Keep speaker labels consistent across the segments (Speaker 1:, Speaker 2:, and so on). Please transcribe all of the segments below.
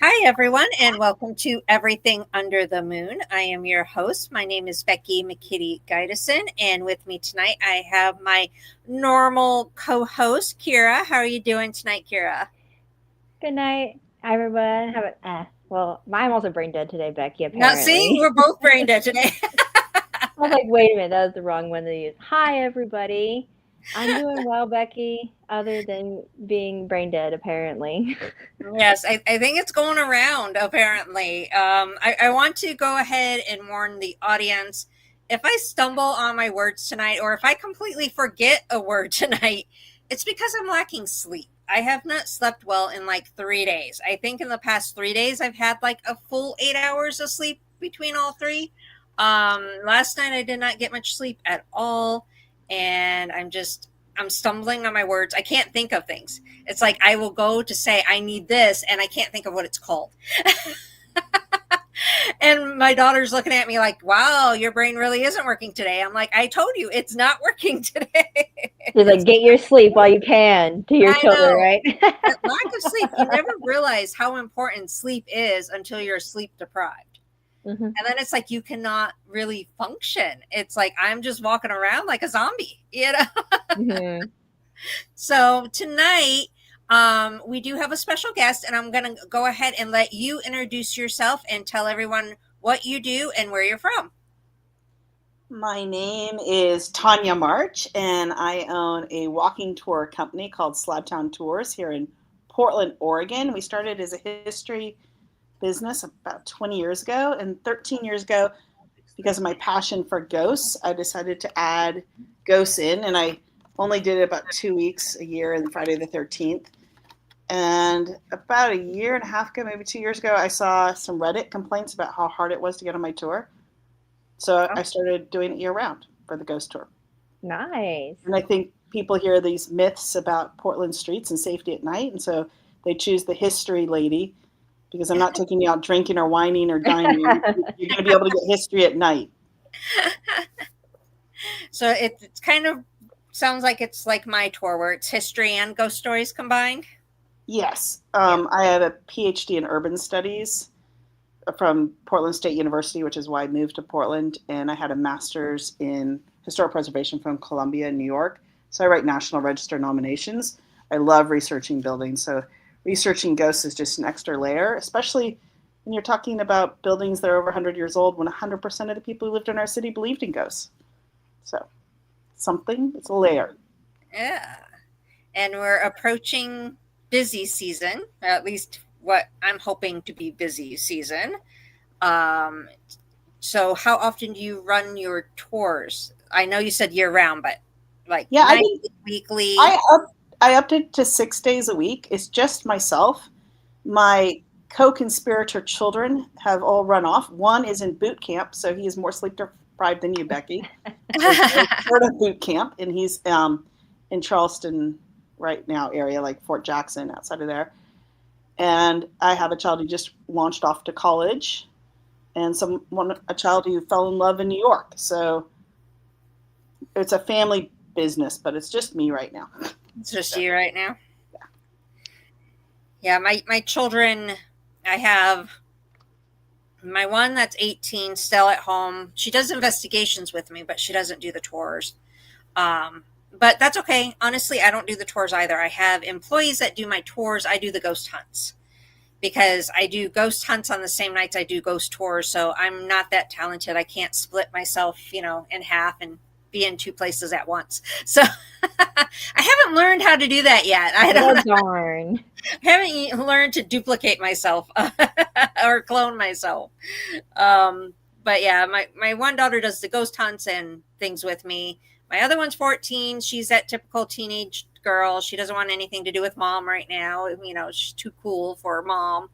Speaker 1: Hi, everyone, and welcome to Everything Under the Moon. I am your host. My name is Becky McKitty-Guidison, and with me tonight, I have my normal co-host, Kyrra. How are you doing tonight, Kyrra?
Speaker 2: Good night, everyone. Have a I'm also brain dead today, Becky.
Speaker 1: Now, see,
Speaker 2: Apparently,
Speaker 1: we're both brain dead today.
Speaker 2: I was like, wait a minute, that was the wrong one to use. Hi, everybody. I'm doing well, Becky. Other than being brain dead, apparently.
Speaker 1: Yes, I think it's going around, apparently. I want to go ahead and warn the audience. If I stumble on my words tonight, or if I completely forget a word tonight, it's because I'm lacking sleep. I have not slept well in like 3 days. I think in the past 3 days, I've had like a full 8 hours of sleep between all three. Last night, I did not get much sleep at all. And I'm stumbling on my words. I can't think of things. It's like I will go to say I need this and I can't think of what it's called. And my daughter's looking at me like, "Wow, your brain really isn't working today." I'm like, "I told you it's not working today."
Speaker 2: She's like, get your sleep while you can to your
Speaker 1: I
Speaker 2: children,
Speaker 1: know.
Speaker 2: right?
Speaker 1: That lack of sleep, you never realize how important sleep is until you're sleep deprived.
Speaker 2: hmm
Speaker 1: And then it's like you cannot really function. It's like I'm just walking around like a zombie.
Speaker 2: hmm
Speaker 1: So tonight, we do have a special guest, and I'm going to go ahead and let you introduce yourself and tell everyone what you do and where you're from.
Speaker 3: My name is Tanya March, and I own a walking tour company called Slabtown Tours here in Portland, Oregon. We started as a history business about 20 years ago, and 13 years ago, because of my passion for ghosts, I decided to add ghosts in, and I only did it about 2 weeks a year in Friday the 13th. And about a year and a half ago, maybe 2 years ago, I saw some Reddit complaints about how hard it was to get on my tour. So
Speaker 1: Oh,
Speaker 3: I started doing it year round for the ghost tour.
Speaker 2: Nice.
Speaker 3: And I think people hear these myths about Portland streets and safety at night, and so they choose the history lady because I'm not taking you out drinking or whining or dining. You're going to be able to get history at night.
Speaker 1: so it kind of sounds like it's like my tour where it's history and ghost stories combined.
Speaker 3: Yes,
Speaker 1: Yeah.
Speaker 3: I have a PhD in urban studies from Portland State University, which is why I moved to Portland, and I had a master's in historic preservation from Columbia, New York. So I write National Register nominations. I love researching buildings, so researching ghosts is just an extra layer, especially when you're talking about buildings that are over 100 years old when 100% of the people who lived in our city believed in ghosts. So something, it's a layer.
Speaker 1: Yeah. And we're approaching busy season, at least what I'm hoping to be busy season. Um, so how often do you run your tours? I know you said year round, but like
Speaker 3: Yeah, I
Speaker 1: nightly,
Speaker 3: think
Speaker 1: weekly.
Speaker 3: I up I upped it to 6 days a week. It's just myself. My co-conspirator children have all run off. One is in boot camp, so he is more sleep deprived than you, Becky. So he's part of boot camp, and he's in Charleston right now area, like Fort Jackson, outside of there. And I have a child who just launched off to college, and a child who fell in love in New York. So it's a family business, but it's just me right now.
Speaker 1: It's just you right now. Yeah, my children. I have my one that's 18 still at home. She does investigations with me, but she doesn't do the tours. But that's okay. Honestly, I don't do the tours either. I have employees that do my tours. I do the ghost hunts because I do ghost hunts on the same nights I do ghost tours. So I'm not that talented. I can't split myself, in half and be in two places at once. So I haven't learned how to do that yet. I don't
Speaker 2: Well,
Speaker 1: know.
Speaker 2: darn.
Speaker 1: I haven't learned to duplicate myself or clone myself. But yeah, my one daughter does the ghost hunts and things with me. My other one's 14. She's that typical teenage girl. She doesn't want anything to do with mom right now. She's too cool for mom.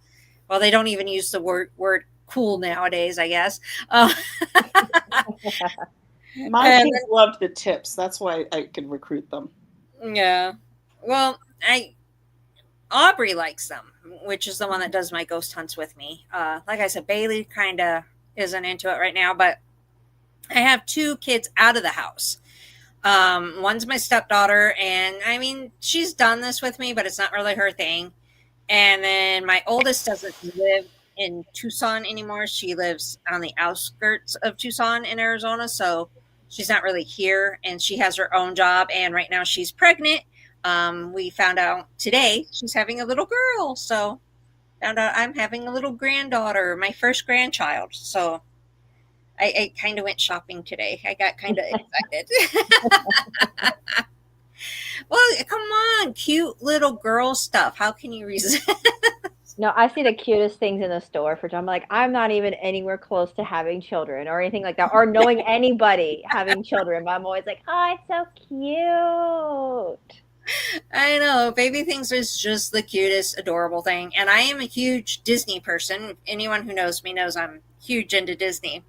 Speaker 1: Well, they don't even use the word cool nowadays, I guess.
Speaker 3: My
Speaker 1: And
Speaker 3: kids loved the tips. That's why I could recruit them.
Speaker 1: yeah. Well, I Aubrey likes them, which is the one that does my ghost hunts with me. Like I said, Bailey kind of isn't into it right now, but I have two kids out of the house. One's my stepdaughter, and I mean, she's done this with me, but it's not really her thing. And then my oldest doesn't live in Tucson anymore. She lives on the outskirts of Tucson in Arizona. So she's not really here, and she has her own job. And right now she's pregnant. We found out today she's having a little girl. So found out I'm having a little granddaughter, my first grandchild. So I kind of went shopping today. I got kind of excited. Well, come on, cute little girl stuff. How can you resist?
Speaker 2: No, I see the cutest things in the store for I'm like, I'm not even anywhere close to having children or anything like that, or knowing anybody having children. But I'm always like, oh, it's so cute.
Speaker 1: I know, baby things is just the cutest, adorable thing. And I am a huge Disney person. Anyone who knows me knows I'm huge into Disney.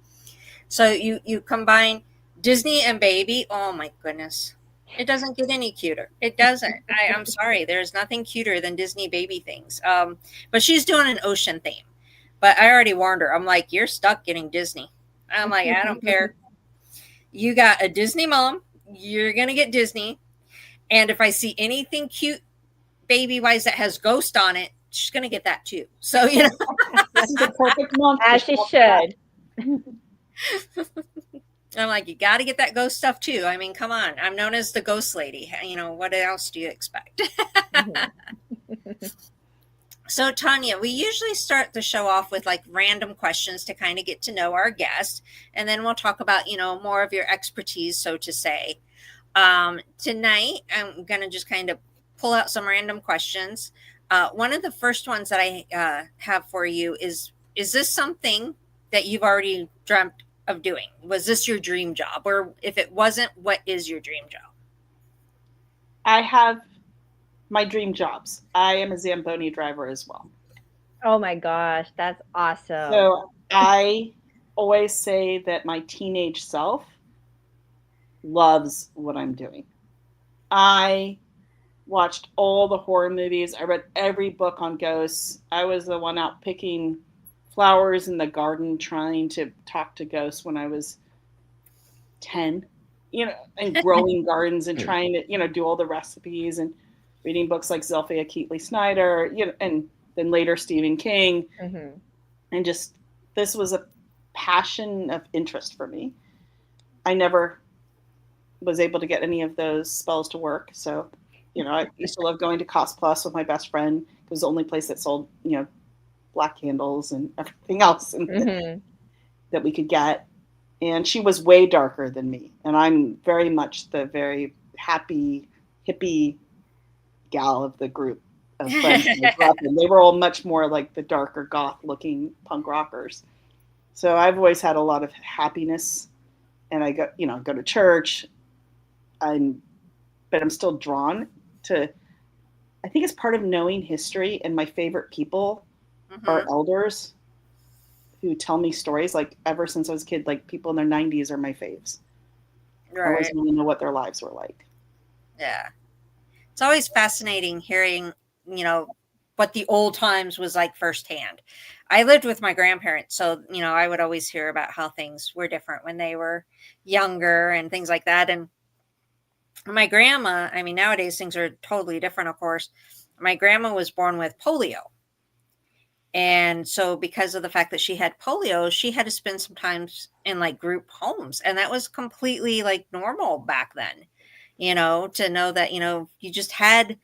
Speaker 1: So you combine Disney and baby. Oh my goodness. It doesn't get any cuter. It doesn't. I'm sorry. There's nothing cuter than Disney baby things. But she's doing an ocean theme. But I already warned her. I'm like, you're stuck getting Disney. I'm like, I don't care. You got a Disney mom. You're gonna get Disney. And if I see anything cute baby wise that has ghost on it, she's gonna get that too. So
Speaker 3: This is the perfect month.
Speaker 2: As she should.
Speaker 1: I'm like, you got to get that ghost stuff too. I mean, come on. I'm known as the ghost lady. What else do you expect? So, Tanya, we usually start the show off with like random questions to kind of get to know our guest. And then we'll talk about, more of your expertise, so to say. Tonight, I'm going to just kind of pull out some random questions. One of the first ones that I have for you is this something that you've already dreamt of doing? Was this your dream job? Or if it wasn't, what is your dream job?
Speaker 3: I have my dream jobs. I am a Zamboni driver as well.
Speaker 2: Oh my gosh, that's awesome.
Speaker 3: So I always say that my teenage self loves what I'm doing. I watched all the horror movies. I read every book on ghosts. I was the one out picking flowers in the garden trying to talk to ghosts when I was 10, and growing gardens and trying to, do all the recipes and reading books like Zilphia Keatley Snyder, and then later Stephen King.
Speaker 2: Mm-hmm.
Speaker 3: And just, this was a passion of interest for me. I never was able to get any of those spells to work. So, I used to love going to Cost Plus with my best friend. It was the only place that sold, black candles and everything else that we could get. And she was way darker than me. And I'm very much the very happy, hippie gal of the group of friends. They were all much more like the darker goth looking punk rockers. So I've always had a lot of happiness, and I go to church. But I'm still drawn to, I think it's part of knowing history, and my favorite people are elders who tell me stories. Like ever since I was a kid, like people in their 90s are my faves. Right. I always want to know what their lives were like.
Speaker 1: Yeah. It's always fascinating hearing, what the old times was like firsthand. I lived with my grandparents, so, I would always hear about how things were different when they were younger and things like that. And my grandma, I mean, nowadays things are totally different, of course. My grandma was born with polio. And so because of the fact that she had polio, she had to spend some time in like group homes. And that was completely like normal back then, to know that, you just had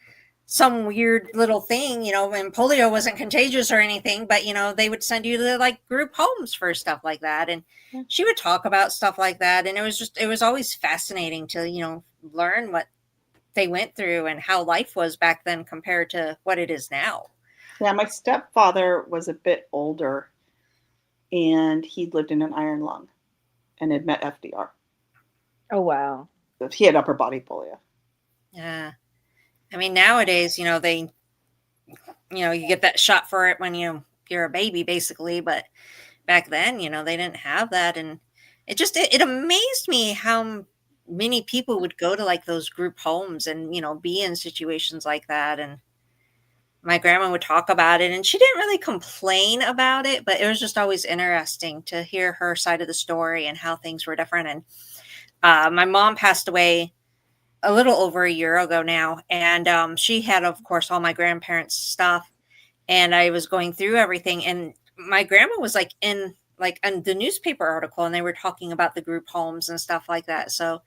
Speaker 1: some weird little thing, and polio wasn't contagious or anything, but, they would send you to like group homes for stuff like that. And she would talk about stuff like that. And it was always fascinating to, learn what they went through and how life was back then compared to what it is now.
Speaker 3: Yeah, my stepfather was a bit older, and he'd lived in an iron lung and had met FDR.
Speaker 2: Oh, wow.
Speaker 3: So he had upper body polio.
Speaker 1: Yeah. I mean, nowadays, they, you get that shot for it when you're a baby, basically. But back then, they didn't have that. And it amazed me how many people would go to like those group homes and, be in situations like that. And my grandma would talk about it, and she didn't really complain about it, but it was just always interesting to hear her side of the story and how things were different. And my mom passed away a little over a year ago now, and she had, of course, all my grandparents' stuff. and I was going through everything, and my grandma was like in the newspaper article, and they were talking about the group homes and stuff like that. So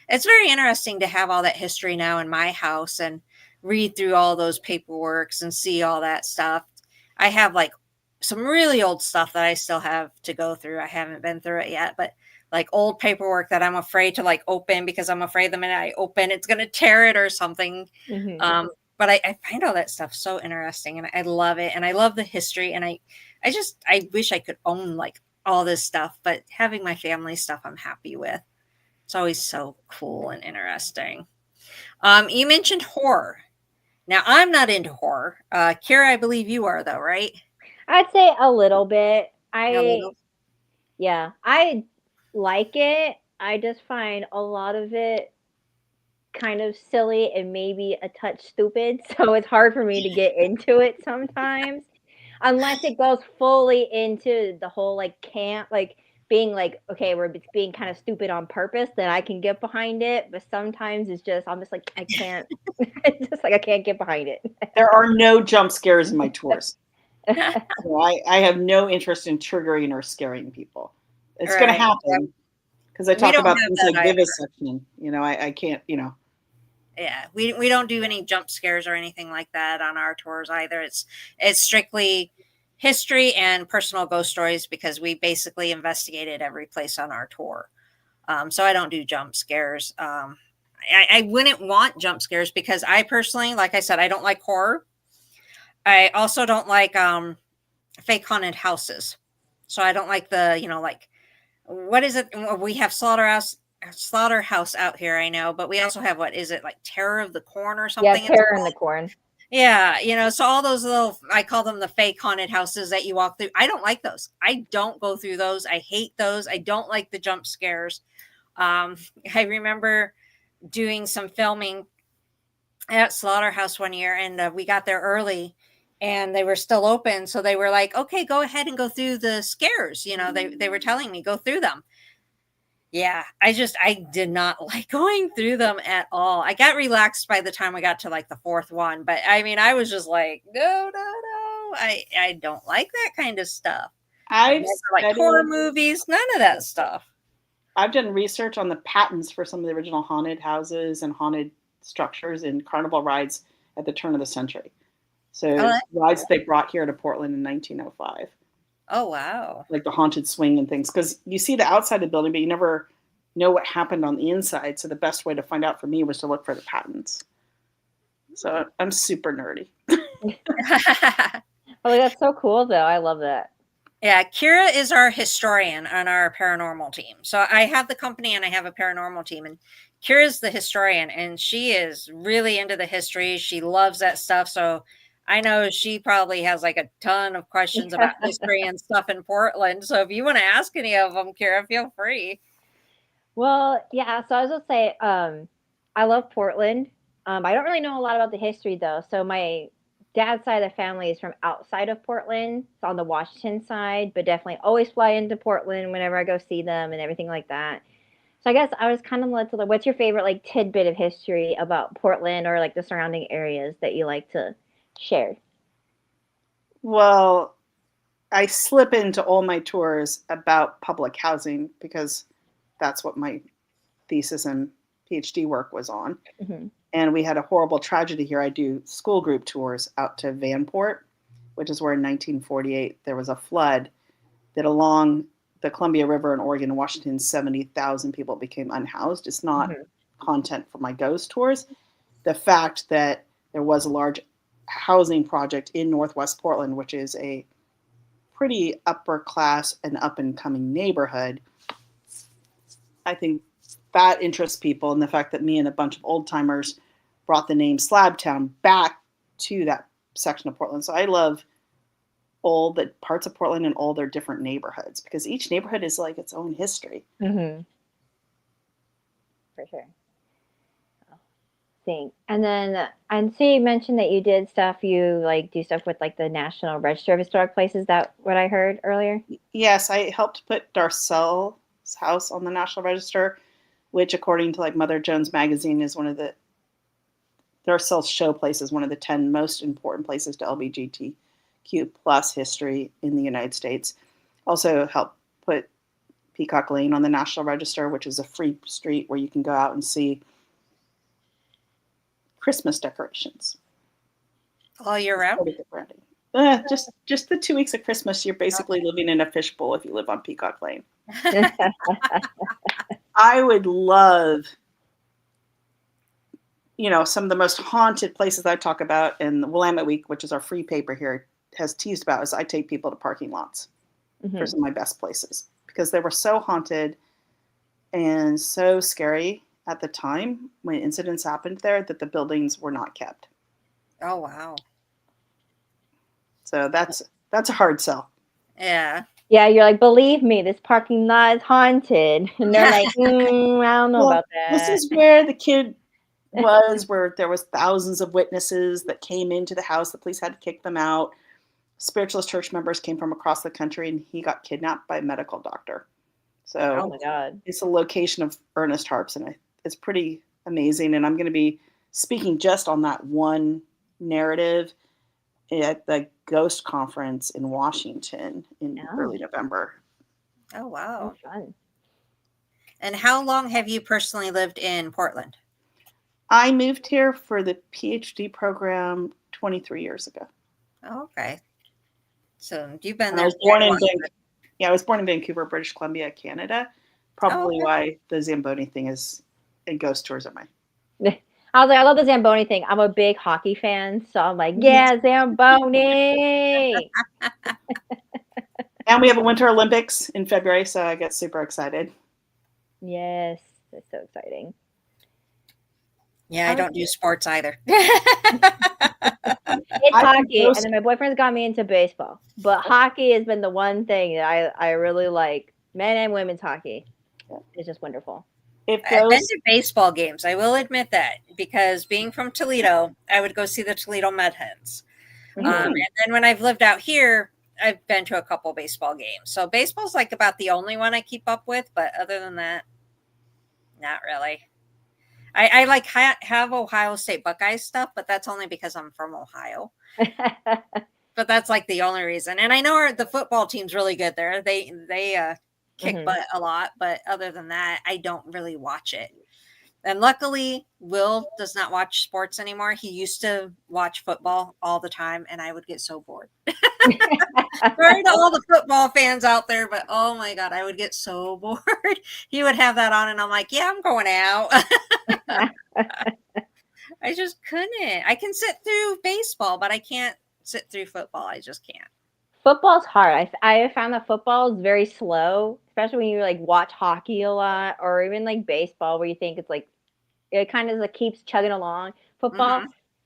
Speaker 1: it's very interesting to have all that history now in my house and read through all those paperworks and see all that stuff. I have like some really old stuff that I still have to go through. I haven't been through it yet, but like old paperwork that I'm afraid to like open because I'm afraid the minute I open it's going to tear it or something.
Speaker 2: Hmm.
Speaker 1: But I find all that stuff so interesting, and I love it, and I love the history, and I wish I could own like all this stuff, but having my family stuff I'm happy with. It's always so cool and interesting. You mentioned horror. Now I'm not into horror. Kira, I believe you are though, right?
Speaker 2: I'd say a little bit.
Speaker 1: A little.
Speaker 2: Yeah, I like it. I just find a lot of it kind of silly and maybe a touch stupid. So it's hard for me to get into it sometimes. Unless it goes fully into the whole like can't like being like, okay, we're being kind of stupid on purpose, then I can get behind it. But sometimes it's just I'm just like I can't it's just like I can't get behind it.
Speaker 3: There are no jump scares in my tours. So I have no interest in triggering or scaring people. It's going to
Speaker 1: Right.
Speaker 3: happen because I
Speaker 1: We
Speaker 3: talk
Speaker 1: don't
Speaker 3: about
Speaker 1: have
Speaker 3: things
Speaker 1: that
Speaker 3: like
Speaker 1: either.
Speaker 3: vivisection. I can't,
Speaker 1: Yeah, we don't do any jump scares or anything like that on our tours either. It's strictly history and personal ghost stories because we basically investigated every place on our tour. So I don't do jump scares. I wouldn't want jump scares because I personally, like I said, I don't like horror. I also don't like fake haunted houses. So I don't like like what is it? We have slaughterhouse out here, I know, but we also have what is it like Terror of the Corn or
Speaker 2: Yeah,
Speaker 1: something? It's
Speaker 2: terror in the corn.
Speaker 1: yeah, so all those little, I call them the fake haunted houses that you walk through. I don't like those. I don't go through those. I hate those. I don't like the jump scares. Um, I remember doing some filming at Slaughterhouse one year, and we got there early, and they were still open. So they were like, "Okay, go ahead and go through the scares." They were telling me go through them. Yeah, I did not like going through them at all. I got relaxed by the time we got to like the fourth one, but I mean, I was just like, no, no, no. I don't like that kind of stuff. I've
Speaker 3: I've
Speaker 1: never liked horror
Speaker 3: studied,
Speaker 1: movies, none of that stuff.
Speaker 3: I've done research on the patents for some of the original haunted houses and haunted structures and carnival rides at the turn of the century.
Speaker 1: Oh,
Speaker 3: So
Speaker 1: that's
Speaker 3: rides
Speaker 1: cool.
Speaker 3: they brought here to Portland in 1905,
Speaker 1: Oh, wow.
Speaker 3: like the haunted swing and things. Because you see the outside of the building, but you never know what happened on the inside. So the best way to find out for me was to look for the patents. So I'm super nerdy.
Speaker 2: Oh, that's so cool though. I love that.
Speaker 1: Yeah, Kira is our historian on our paranormal team. So I have the company and I have a paranormal team, and Kira's the historian, and she is really into the history. She loves that stuff. So I know she probably has like a ton of questions about history and stuff in Portland. So if you want to ask any of them, Kira, feel free.
Speaker 2: Well, yeah, so I was gonna say, I love Portland. I don't really know a lot about the history though. So my dad's side of the family is from outside of Portland. It's on the Washington side, but definitely always fly into Portland whenever I go see them and everything like that. So I guess I was kind of led to like, what's your favorite like tidbit of history about Portland or like the surrounding areas that you like to share?
Speaker 3: Well, I slip into all my tours about public housing because that's what my thesis and PhD work was on.
Speaker 2: Hmm.
Speaker 3: And we had a horrible tragedy here. I do school group tours out to Vanport, which is where in 1948 there was a flood that along the Columbia River in Oregon and Washington, 70,000 people became unhoused. It's not
Speaker 2: Hmm.
Speaker 3: content for my ghost tours. The fact that there was a large housing project in Northwest Portland, which is a pretty upper class and up and coming neighborhood, I think that interests people. And the fact that me and a bunch of old timers brought the name Slabtown back to that section of Portland. So I love all the parts of Portland and all their different neighborhoods because each neighborhood is like its own history.
Speaker 2: Hmm. For sure. Thing. And then and so you mentioned that you did stuff, you like do stuff with like the National Register of Historic Places. That what I heard earlier?
Speaker 3: Yes, I helped put Darcel's house on the National Register, which according to like Mother Jones magazine is one of the Darcel's show place is one of the 10 most important places to LGBTQ plus history in the United States. Also helped put Peacock Lane on the National Register, which is a free street where you can go out and see Christmas decorations.
Speaker 1: All year round?
Speaker 3: Just the 2 weeks of Christmas, you're basically living in a fishbowl if you live on Peacock Lane. I would love, some of the most haunted places I talk about, and the Willamette Week, which is our free paper here, has teased about, is I take people to parking lots for some of my best places because they were so haunted and so scary at the time when incidents happened there that the buildings were not kept.
Speaker 1: Oh, wow.
Speaker 3: So that's a hard sell.
Speaker 1: Yeah.
Speaker 2: Yeah, you're like, believe me, this parking lot is haunted. And they're like, I don't know about that.
Speaker 3: This is where the kid was, where there was thousands of witnesses that came into the house. The police had to kick them out. Spiritualist church members came from across the country, and he got kidnapped by a medical doctor. So
Speaker 2: oh my God.
Speaker 3: It's a location of Ernest Harps, and it's pretty amazing. And I'm going to be speaking just on that one narrative at the Ghost Conference in Washington in early November.
Speaker 1: Oh, wow.
Speaker 2: That's fun.
Speaker 1: And how long have you personally lived in Portland?
Speaker 3: I moved here for the PhD program 23 years ago.
Speaker 1: Oh, okay. So you've been
Speaker 3: And
Speaker 1: there.
Speaker 3: I was born in Vancouver, British Columbia, Canada. Probably why the Zamboni thing is, and ghost tours are my.
Speaker 2: I was like, I love the Zamboni thing. I'm a big hockey fan, so I'm like, yeah, Zamboni.
Speaker 3: And we have a Winter Olympics in February, so I get super excited.
Speaker 2: Yes, that's so exciting.
Speaker 1: Yeah, I don't do sports either.
Speaker 2: It's hockey, and then my boyfriend's got me into baseball. But hockey has been the one thing that I really like. Men and women's hockey. It's just wonderful.
Speaker 1: I've been to baseball games. I will admit that, because being from Toledo, I would go see the Toledo Med Hens. And then when I've lived out here, I've been to a couple baseball games. So baseball's like about the only one I keep up with. But other than that, not really. I like have Ohio State Buckeyes stuff, but that's only because I'm from Ohio. But that's like the only reason. And I know the football team's really good there. They kick butt a lot, but other than that, I don't really watch it. And luckily, Will does not watch sports anymore. He used to watch football all the time, and I would get so bored. Sorry to all the football fans out there, but oh my God, I would get so bored. He would have that on, and I'm like, yeah, I'm going out. I just couldn't. I can sit through baseball, but I can't sit through football. I just can't.
Speaker 2: Football's hard. I found that football is very slow, especially when you like watch hockey a lot, or even like baseball, where you think it's like it kind of like keeps chugging along. Football,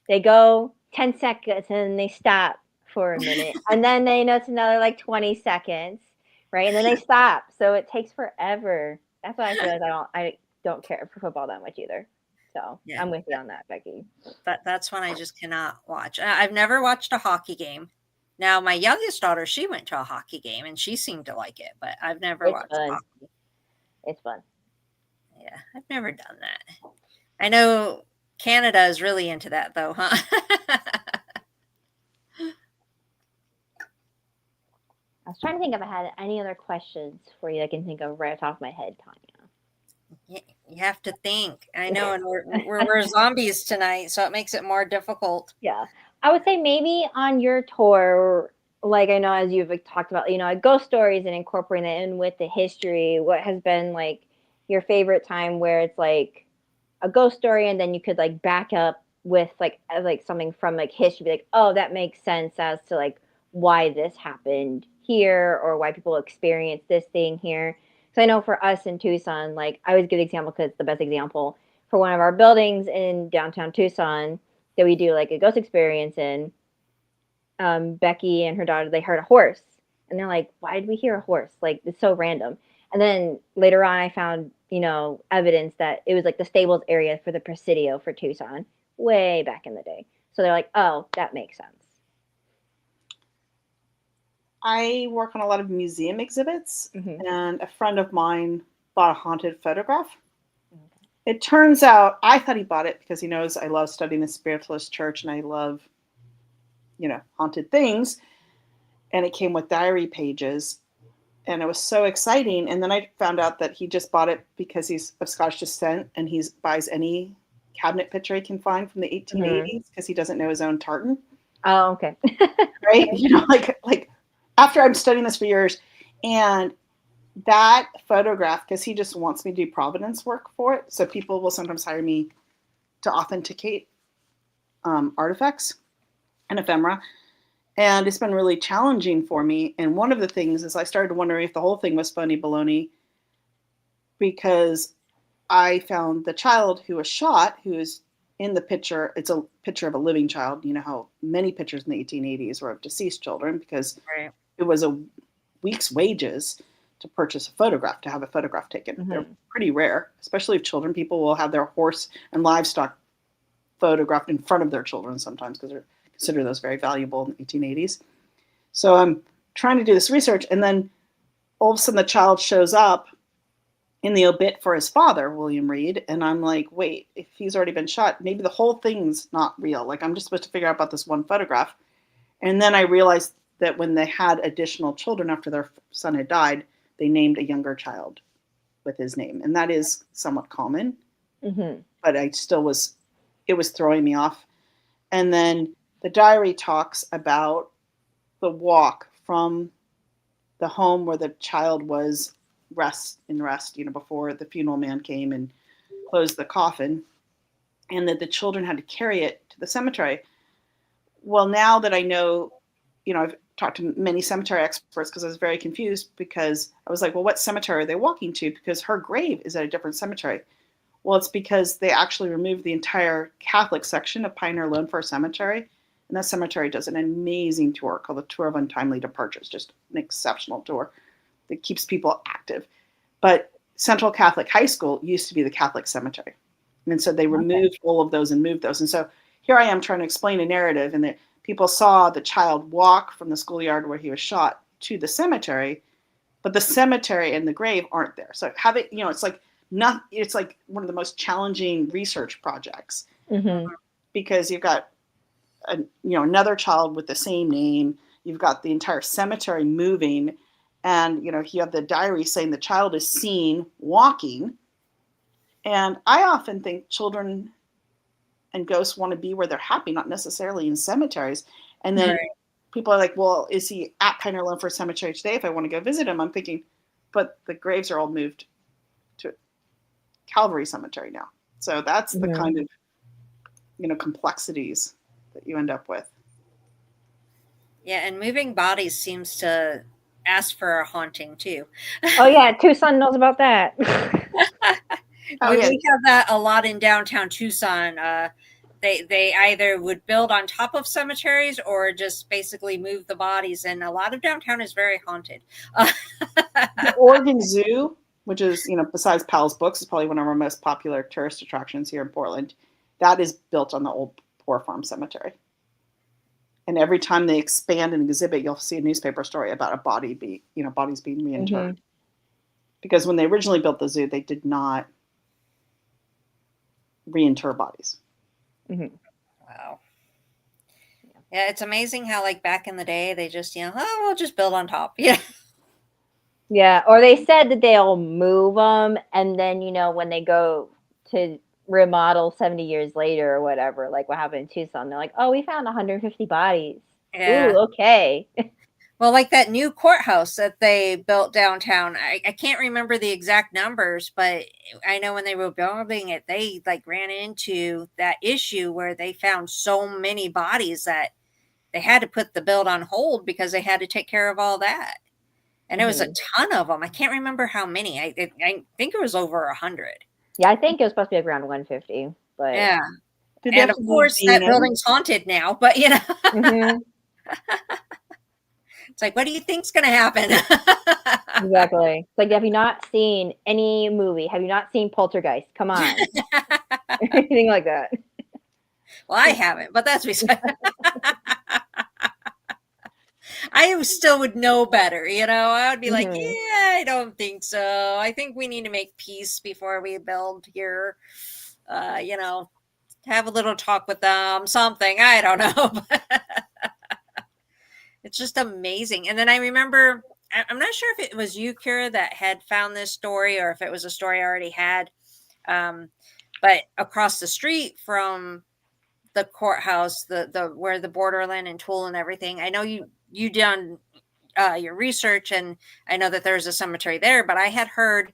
Speaker 2: they go 10 seconds and they stop for a minute, and then they know it's another like 20 seconds, right? And then they stop, so it takes forever. That's why I realized I don't care for football that much either. So I'm with you on that, Becky.
Speaker 1: That's when I just cannot watch. I've never watched a hockey game. Now, my youngest daughter, she went to a hockey game, and she seemed to like it, but I've never watched hockey.
Speaker 2: It's fun.
Speaker 1: Yeah, I've never done that. I know Canada is really into that, though, huh?
Speaker 2: I was trying to think if I had any other questions for you I can think of right off the top of my head, Tanya.
Speaker 1: You have to think. I know, and we're zombies tonight, so it makes it more difficult.
Speaker 2: Yeah. I would say maybe on your tour, like I know as you've talked about, ghost stories and incorporating that in with the history, what has been like your favorite time where it's like a ghost story and then you could like back up with like something from like history, be like, oh, that makes sense as to like why this happened here or why people experience this thing here. So I know for us in Tucson, like I always give the example because it's the best example for one of our buildings in downtown Tucson that we do like a ghost experience in. Becky and her daughter, they heard a horse and they're like, why did we hear a horse? Like, it's so random. And then later on I found, evidence that it was like the stables area for the Presidio for Tucson way back in the day. So they're like, oh, that makes sense.
Speaker 3: I work on a lot of museum exhibits, and a friend of mine bought a haunted photograph. It turns out, I thought he bought it because he knows I love studying the spiritualist church and I love, haunted things. and it came with diary pages, and it was so exciting. And then I found out that he just bought it because he's of Scottish descent, and he buys any cabinet picture he can find from the
Speaker 2: Mhm.
Speaker 3: 1880s because he doesn't know his own tartan,
Speaker 2: Oh, okay.
Speaker 3: right? Like after I'm studying this for years, and that photograph, because he just wants me to do provenance work for it, so people will sometimes hire me to authenticate artifacts and ephemera. And it's been really challenging for me. And one of the things is I started wondering if the whole thing was phony baloney, because I found the child who was shot, who is in the picture. It's a picture of a living child. You know how many pictures in the 1880s were of deceased children, because
Speaker 1: Right.
Speaker 3: it was a week's wages to purchase a photograph, to have a photograph taken. They're pretty rare, especially if children. People will have their horse and livestock photographed in front of their children sometimes, because they're considered those very valuable in the 1880s. So I'm trying to do this research, and then all of a sudden the child shows up in the obit for his father, William Reed, and I'm like, wait, if he's already been shot, maybe the whole thing's not real. Like, I'm just supposed to figure out about this one photograph. And then I realized that when they had additional children after their son had died, they named a younger child with his name, and that is somewhat common.
Speaker 2: Mm-hmm.
Speaker 3: But it was throwing me off. And then the diary talks about the walk from the home where the child was rest, before the funeral man came and closed the coffin, and that the children had to carry it to the cemetery. Well, now that I know, I've talked to many cemetery experts, because I was very confused, because I was like, well, what cemetery are they walking to? Because her grave is at a different cemetery. Well, it's because they actually removed the entire Catholic section of Pioneer Lone Fir Cemetery. And that cemetery does an amazing tour called the Tour of Untimely Departures, just an exceptional tour that keeps people active. But Central Catholic High School used to be the Catholic cemetery. And so they removed all of those and moved those. And so here I am trying to explain a narrative, and that people saw the child walk from the schoolyard where he was shot to the cemetery, but the cemetery and the grave aren't there. So it's like one of the most challenging research projects,
Speaker 2: Mm-hmm.
Speaker 3: because you've got another child with the same name. You've got the entire cemetery moving, and you have the diary saying the child is seen walking. And I often think children and ghosts want to be where they're happy, not necessarily in cemeteries. And then
Speaker 1: Right.
Speaker 3: people are like, well, is he at Pioneer Lone Fir Cemetery today if I want to go visit him? I'm thinking, but the graves are all moved to Calvary Cemetery now. So that's the kind of complexities that you end up with.
Speaker 1: Yeah, and moving bodies seems to ask for a haunting too.
Speaker 2: Oh yeah, Tucson knows about that.
Speaker 3: Oh
Speaker 1: we,
Speaker 3: yeah,
Speaker 1: we have that a lot in downtown Tucson. They either would build on top of cemeteries or just basically move the bodies, and a lot of downtown is very haunted.
Speaker 3: the Oregon Zoo, which is besides Powell's Books, is probably one of our most popular tourist attractions here in Portland. That is built on the old Poor Farm Cemetery. And every time they expand an exhibit, you'll see a newspaper story about a bodies being reinterred. Because when they originally built the zoo, they did not reinter bodies.
Speaker 1: Wow. Yeah, it's amazing how like back in the day they just we'll just build on top. Yeah.
Speaker 2: Yeah, or they said that they'll move them, and then when they go to remodel 70 years later or whatever, like what happened in Tucson, they're like, "Oh, we found 150 bodies."
Speaker 1: Yeah.
Speaker 2: Ooh, okay.
Speaker 1: Well, like that new courthouse that they built downtown, I can't remember the exact numbers, but I know when they were building it, they like ran into that issue where they found so many bodies that they had to put the build on hold because they had to take care of all that. And it was a ton of them. I can't remember how many. I think it was over 100.
Speaker 2: Yeah, I think it was supposed to be around 150, but
Speaker 1: Yeah.
Speaker 3: Did they
Speaker 1: And
Speaker 3: have
Speaker 1: of
Speaker 3: to move
Speaker 1: course, that
Speaker 3: DNA?
Speaker 1: building's haunted now, but
Speaker 2: hmm
Speaker 1: it's like, what do you think's going to happen?
Speaker 2: exactly. It's like, have you not seen any movie? Have you not seen Poltergeist? Come on, anything like that.
Speaker 1: Well, I haven't, but that's beside. I still would know better, I would be like,
Speaker 2: hmm
Speaker 1: yeah, I don't think so. I think we need to make peace before we build here. Have a little talk with them, something. I don't know. It's just amazing. And then I remember, I'm not sure if it was you, Kyrra, that had found this story or if it was a story I already had. Um, but across the street from the courthouse, the where the borderland and Tool and everything, I know you done your research, and I know that there's a cemetery there. But I had heard,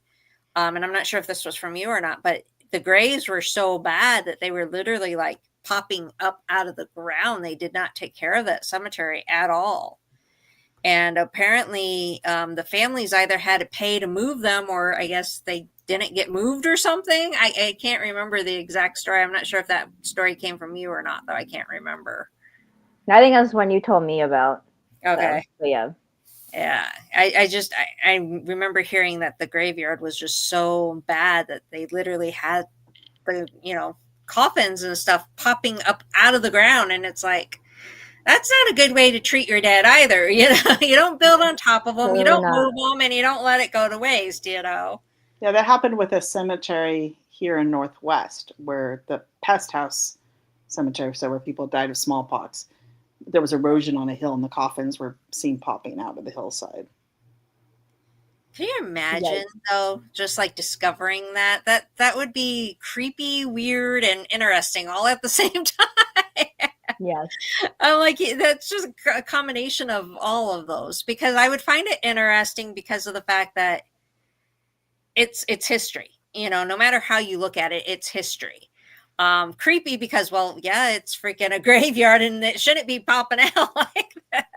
Speaker 1: and I'm not sure if this was from you or not, but the graves were so bad that they were literally like popping up out of the ground. They did not take care of that cemetery at all. And apparently, the families either had to pay to move them, or I guess they didn't get moved or something. I can't remember the exact story. I'm not sure if that story came from you or not, though. I can't remember.
Speaker 2: I think that's one you told me about. So,
Speaker 1: Okay.
Speaker 2: yeah.
Speaker 1: Yeah. I remember hearing that the graveyard was just so bad that they literally had the, coffins and stuff popping up out of the ground. And it's like, that's not a good way to treat your dead either. You don't build on top of them, you
Speaker 2: Totally
Speaker 1: don't
Speaker 2: not.
Speaker 1: move them, and you don't let it go to waste.
Speaker 3: Yeah, that happened with a cemetery here in Northwest, where the pest house cemetery, so where people died of smallpox, there was erosion on a hill, and the coffins were seen popping out of the hillside.
Speaker 1: Can you imagine
Speaker 2: Yikes.
Speaker 1: though, just like discovering that? That would be creepy, weird, and interesting all at the same time.
Speaker 2: Yes.
Speaker 1: I'm like, that's just a combination of all of those, because I would find it interesting because of the fact that it's history. No matter how you look at it, it's history. Creepy because, well, yeah, it's freaking a graveyard and it shouldn't be popping out like that.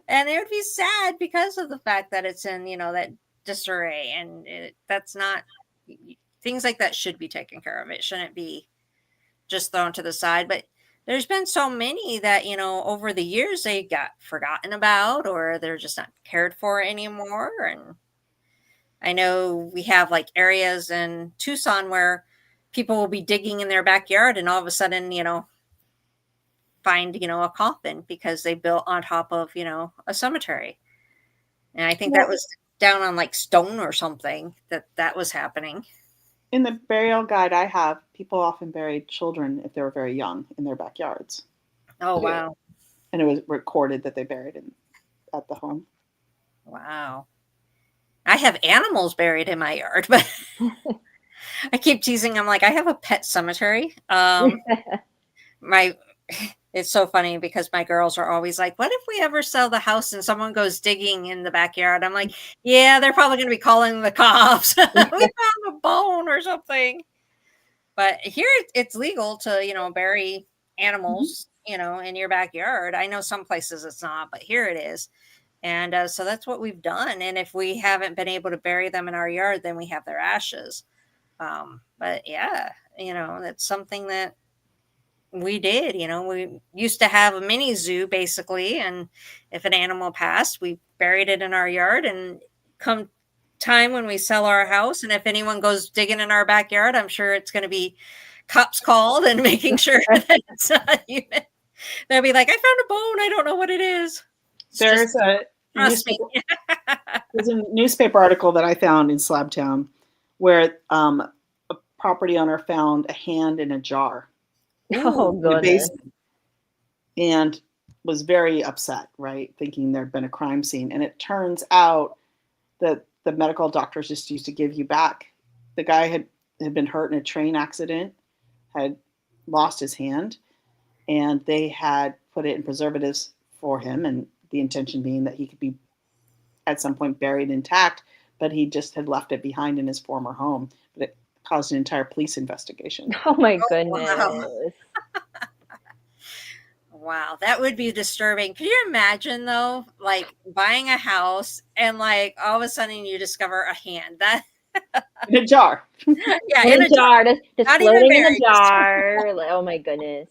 Speaker 1: And it would be sad because of the fact that it's in, that disarray, and that's not, things like that should be taken care of. It shouldn't be just thrown to the side. But there's been so many that, over the years they got forgotten about, or they're just not cared for anymore. And I know we have like areas in Tucson where people will be digging in their backyard and all of a sudden, find, a coffin because they built on top of, a cemetery. And I think that
Speaker 3: Well,
Speaker 1: was down on like Stone or something that was happening.
Speaker 3: in the burial guide I have, people often buried children if they were very young in their backyards,
Speaker 1: Oh, wow.
Speaker 3: and it was recorded that they buried in at the home.
Speaker 1: Wow. I have animals buried in my yard, but I keep teasing. I'm like, I have a pet cemetery. My It's so funny because my girls are always like, what if we ever sell the house and someone goes digging in the backyard? I'm like, yeah, they're probably going to be calling the cops. We found a bone or something. But here it's legal to, bury
Speaker 3: Mhm.
Speaker 1: animals, in your backyard. I know some places it's not, but here it is. And so that's what we've done. And if we haven't been able to bury them in our yard, then we have their ashes. But yeah, that's something that we did. We used to have a mini zoo basically. And if an animal passed, we buried it in our yard. And come time when we sell our house, and if anyone goes digging in our backyard, I'm sure it's going to be cops called and making sure that it's not even, they'll be like, I found a bone, I don't know what it is. It's just,
Speaker 3: There's a
Speaker 1: trust me.
Speaker 3: newspaper. There's a newspaper article that I found in Slabtown where a property owner found a hand in a jar
Speaker 2: Oh,
Speaker 3: in a
Speaker 2: goodness.
Speaker 3: basement and was very upset, right? Thinking there'd been a crime scene. And it turns out that the medical doctors just used to give you back. The guy had been hurt in a train accident, had lost his hand, and they had put it in preservatives for him. And the intention being that he could be at some point buried intact, but he just had left it behind in his former home. But it caused an entire police investigation.
Speaker 2: Oh my
Speaker 1: Oh, wow.
Speaker 2: goodness.
Speaker 1: Wow, that would be disturbing. Could you imagine though, like buying a house and like all of a sudden you discover a hand that,
Speaker 3: In a jar.
Speaker 1: yeah,
Speaker 2: In
Speaker 1: in
Speaker 2: a
Speaker 1: a jar,
Speaker 2: jar, just
Speaker 1: not even
Speaker 2: floating in a
Speaker 1: buried.
Speaker 2: jar. Like, oh my goodness.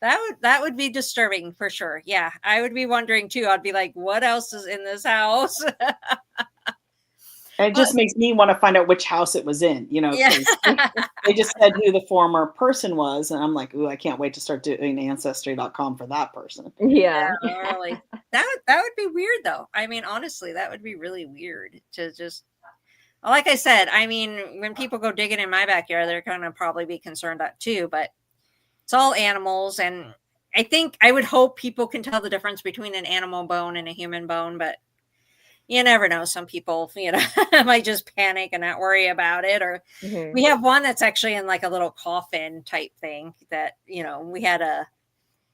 Speaker 1: That would be disturbing for sure. Yeah, I would be wondering too. I'd be like, what else is in this house?
Speaker 3: And it
Speaker 1: Well,
Speaker 3: just makes me want to find out which house it was in,
Speaker 1: yeah.
Speaker 3: because they just said who the former person was. And I'm like, ooh, I can't wait to start doing ancestry.com for that person.
Speaker 1: Yeah,
Speaker 2: Yeah.
Speaker 1: really. That would be weird though. I mean, honestly, that would be really weird to just, like I said, I mean, when people go digging in my backyard, they're going to probably be concerned that too, but it's all animals. And I think I would hope people can tell the difference between an animal bone and a human bone, but you never know. Some people, might just panic and not worry about it. Or we have one that's actually in like a little coffin type thing that, we had a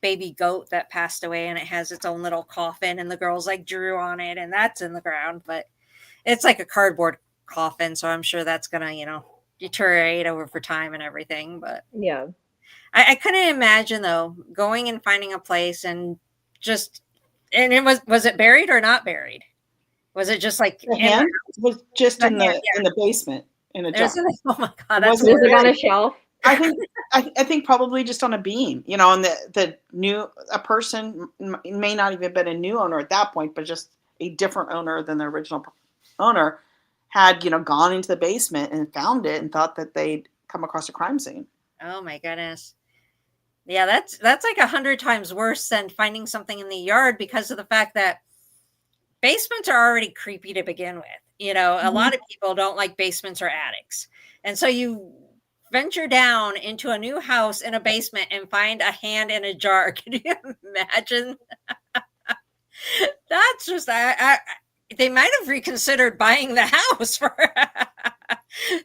Speaker 1: baby goat that passed away and it has its own little coffin and the girls like drew on it and that's in the ground, but it's like a cardboard coffin. So I'm sure that's going to, deteriorate over time and everything. But
Speaker 2: Yeah.
Speaker 1: I couldn't imagine though, going and finding a place and just, and it was it buried or not buried? Was it just like
Speaker 3: The
Speaker 1: in the
Speaker 3: hand was just
Speaker 1: the
Speaker 3: in
Speaker 1: hand?
Speaker 3: the
Speaker 1: Yeah.
Speaker 3: basement in a jar.
Speaker 1: There's oh my God,
Speaker 3: It
Speaker 1: that's
Speaker 3: wasn't
Speaker 2: Was it on a
Speaker 3: buried.
Speaker 2: shelf?
Speaker 3: I think I think probably just on a beam, and a person may not even have been a new owner at that point, but just a different owner than the original owner had, gone into the basement and found it and thought that they'd come across a crime scene.
Speaker 1: Oh my goodness. Yeah, that's like 100 times worse than finding something in the yard because of the fact that basements are already creepy to begin with. A lot of people don't like basements or attics. And so you venture down into a new house in a basement and find a hand in a jar. Can you imagine? That's just they might have reconsidered buying the house for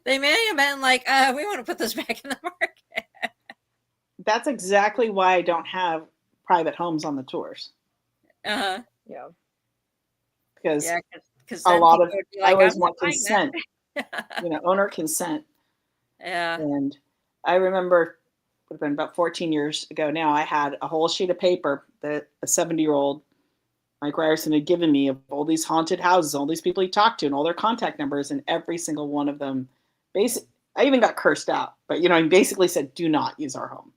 Speaker 1: they may have been like, we want to put this back in the market.
Speaker 3: That's exactly why I don't have private homes on the tours.
Speaker 1: Uh-huh.
Speaker 2: Yeah.
Speaker 3: Because
Speaker 1: because
Speaker 3: a lot of
Speaker 1: like,
Speaker 3: I always want consent, owner consent.
Speaker 1: Yeah.
Speaker 3: And I remember would have been about 14 years ago now, I had a whole sheet of paper that a 70-year-old Mike Ryerson had given me of all these haunted houses, all these people he talked to, and all their contact numbers, and every single one of them, I even got cursed out, but he basically said, "Do not use our home."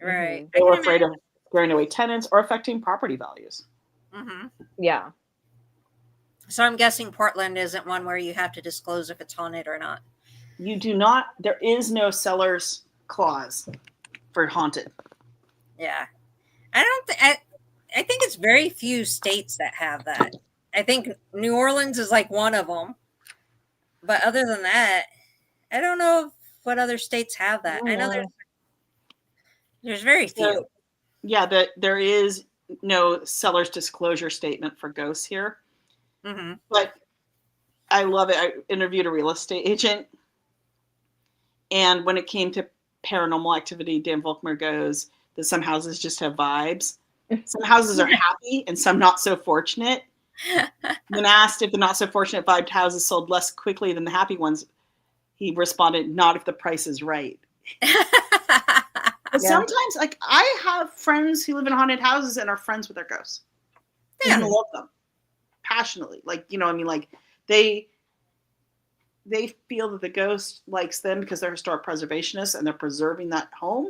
Speaker 1: Right.
Speaker 3: They were afraid of scaring away tenants or affecting property values.
Speaker 1: Mm-hmm.
Speaker 2: Yeah.
Speaker 1: So I'm guessing Portland isn't one where you have to disclose if it's haunted or not.
Speaker 3: You do not. There is no seller's clause for haunted.
Speaker 1: Yeah, I don't. I think it's very few states that have that. I think New Orleans is like one of them, but other than that, I don't know what other states have that. I know there's very few.
Speaker 3: Yeah, there is no seller's disclosure statement for ghosts here.
Speaker 1: Mm-hmm.
Speaker 3: But I love it. I interviewed a real estate agent, and when it came to paranormal activity, Dan Volkmer goes that some houses just have vibes. Some houses are happy and some not so fortunate. When asked if the not so fortunate vibed houses sold less quickly than the happy ones, he responded, "Not if the price is right." But sometimes, like, I have friends who live in haunted houses and are friends with their ghosts.
Speaker 1: Yeah.
Speaker 3: And love them passionately. Like, like they feel that the ghost likes them because they're historic preservationists and they're preserving that home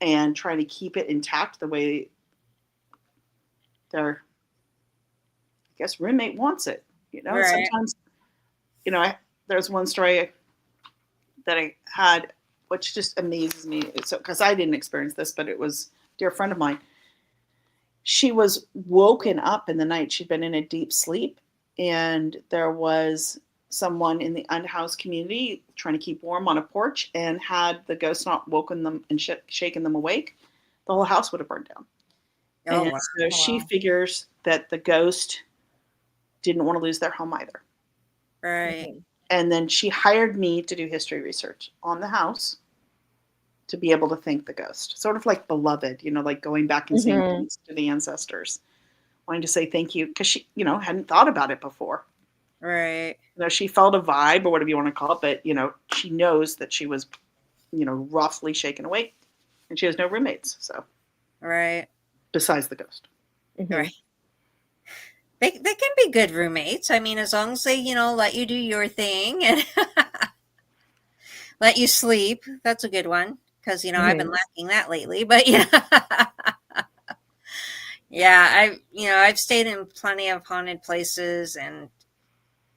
Speaker 3: and trying to keep it intact the way their, I guess, roommate wants it.
Speaker 1: Right.
Speaker 3: Sometimes, there's one story that I had, which just amazes me. So, because I didn't experience this, but it was a dear friend of mine. She was woken up in the night. She'd been in a deep sleep, and there was someone in the unhoused community trying to keep warm on a porch, and had the ghost not woken them and shaken them awake, the whole house would have burned down.
Speaker 1: Oh,
Speaker 3: and
Speaker 1: wow.
Speaker 3: so she figures that the ghost didn't want to lose their home either.
Speaker 1: Right.
Speaker 3: And then she hired me to do history research on the house to be able to thank the ghost. Sort of like Beloved, like going back and saying thanks to the ancestors. Wanting to say thank you because she, hadn't thought about it before.
Speaker 1: Right.
Speaker 3: She felt a vibe or whatever you want to call it, but, she knows that she was, roughly shaken awake and she has no roommates. So.
Speaker 1: Right.
Speaker 3: Besides the ghost.
Speaker 1: Right. They can be good roommates. I mean, as long as they, let you do your thing and let you sleep. That's a good one because, I've been lacking that lately. But yeah, I've stayed in plenty of haunted places, and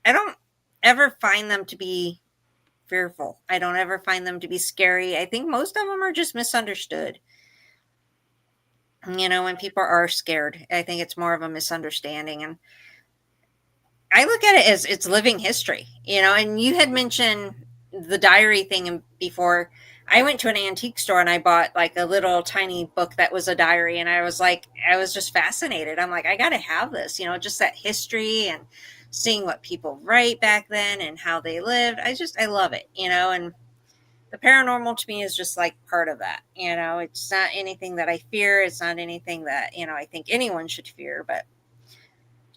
Speaker 1: I don't ever find them to be fearful. I don't ever find them to be scary. I think most of them are just misunderstood. When people are scared, I think it's more of a misunderstanding. And I look at it as it's living history, and you had mentioned the diary thing before. I went to an antique store and I bought like a little tiny book that was a diary, and I was just fascinated. I'm like, I got to have this, just that history and seeing what people write back then and how they lived. I love it, and the paranormal to me is just like part of that. It's not anything that I fear. It's not anything that, I think anyone should fear, but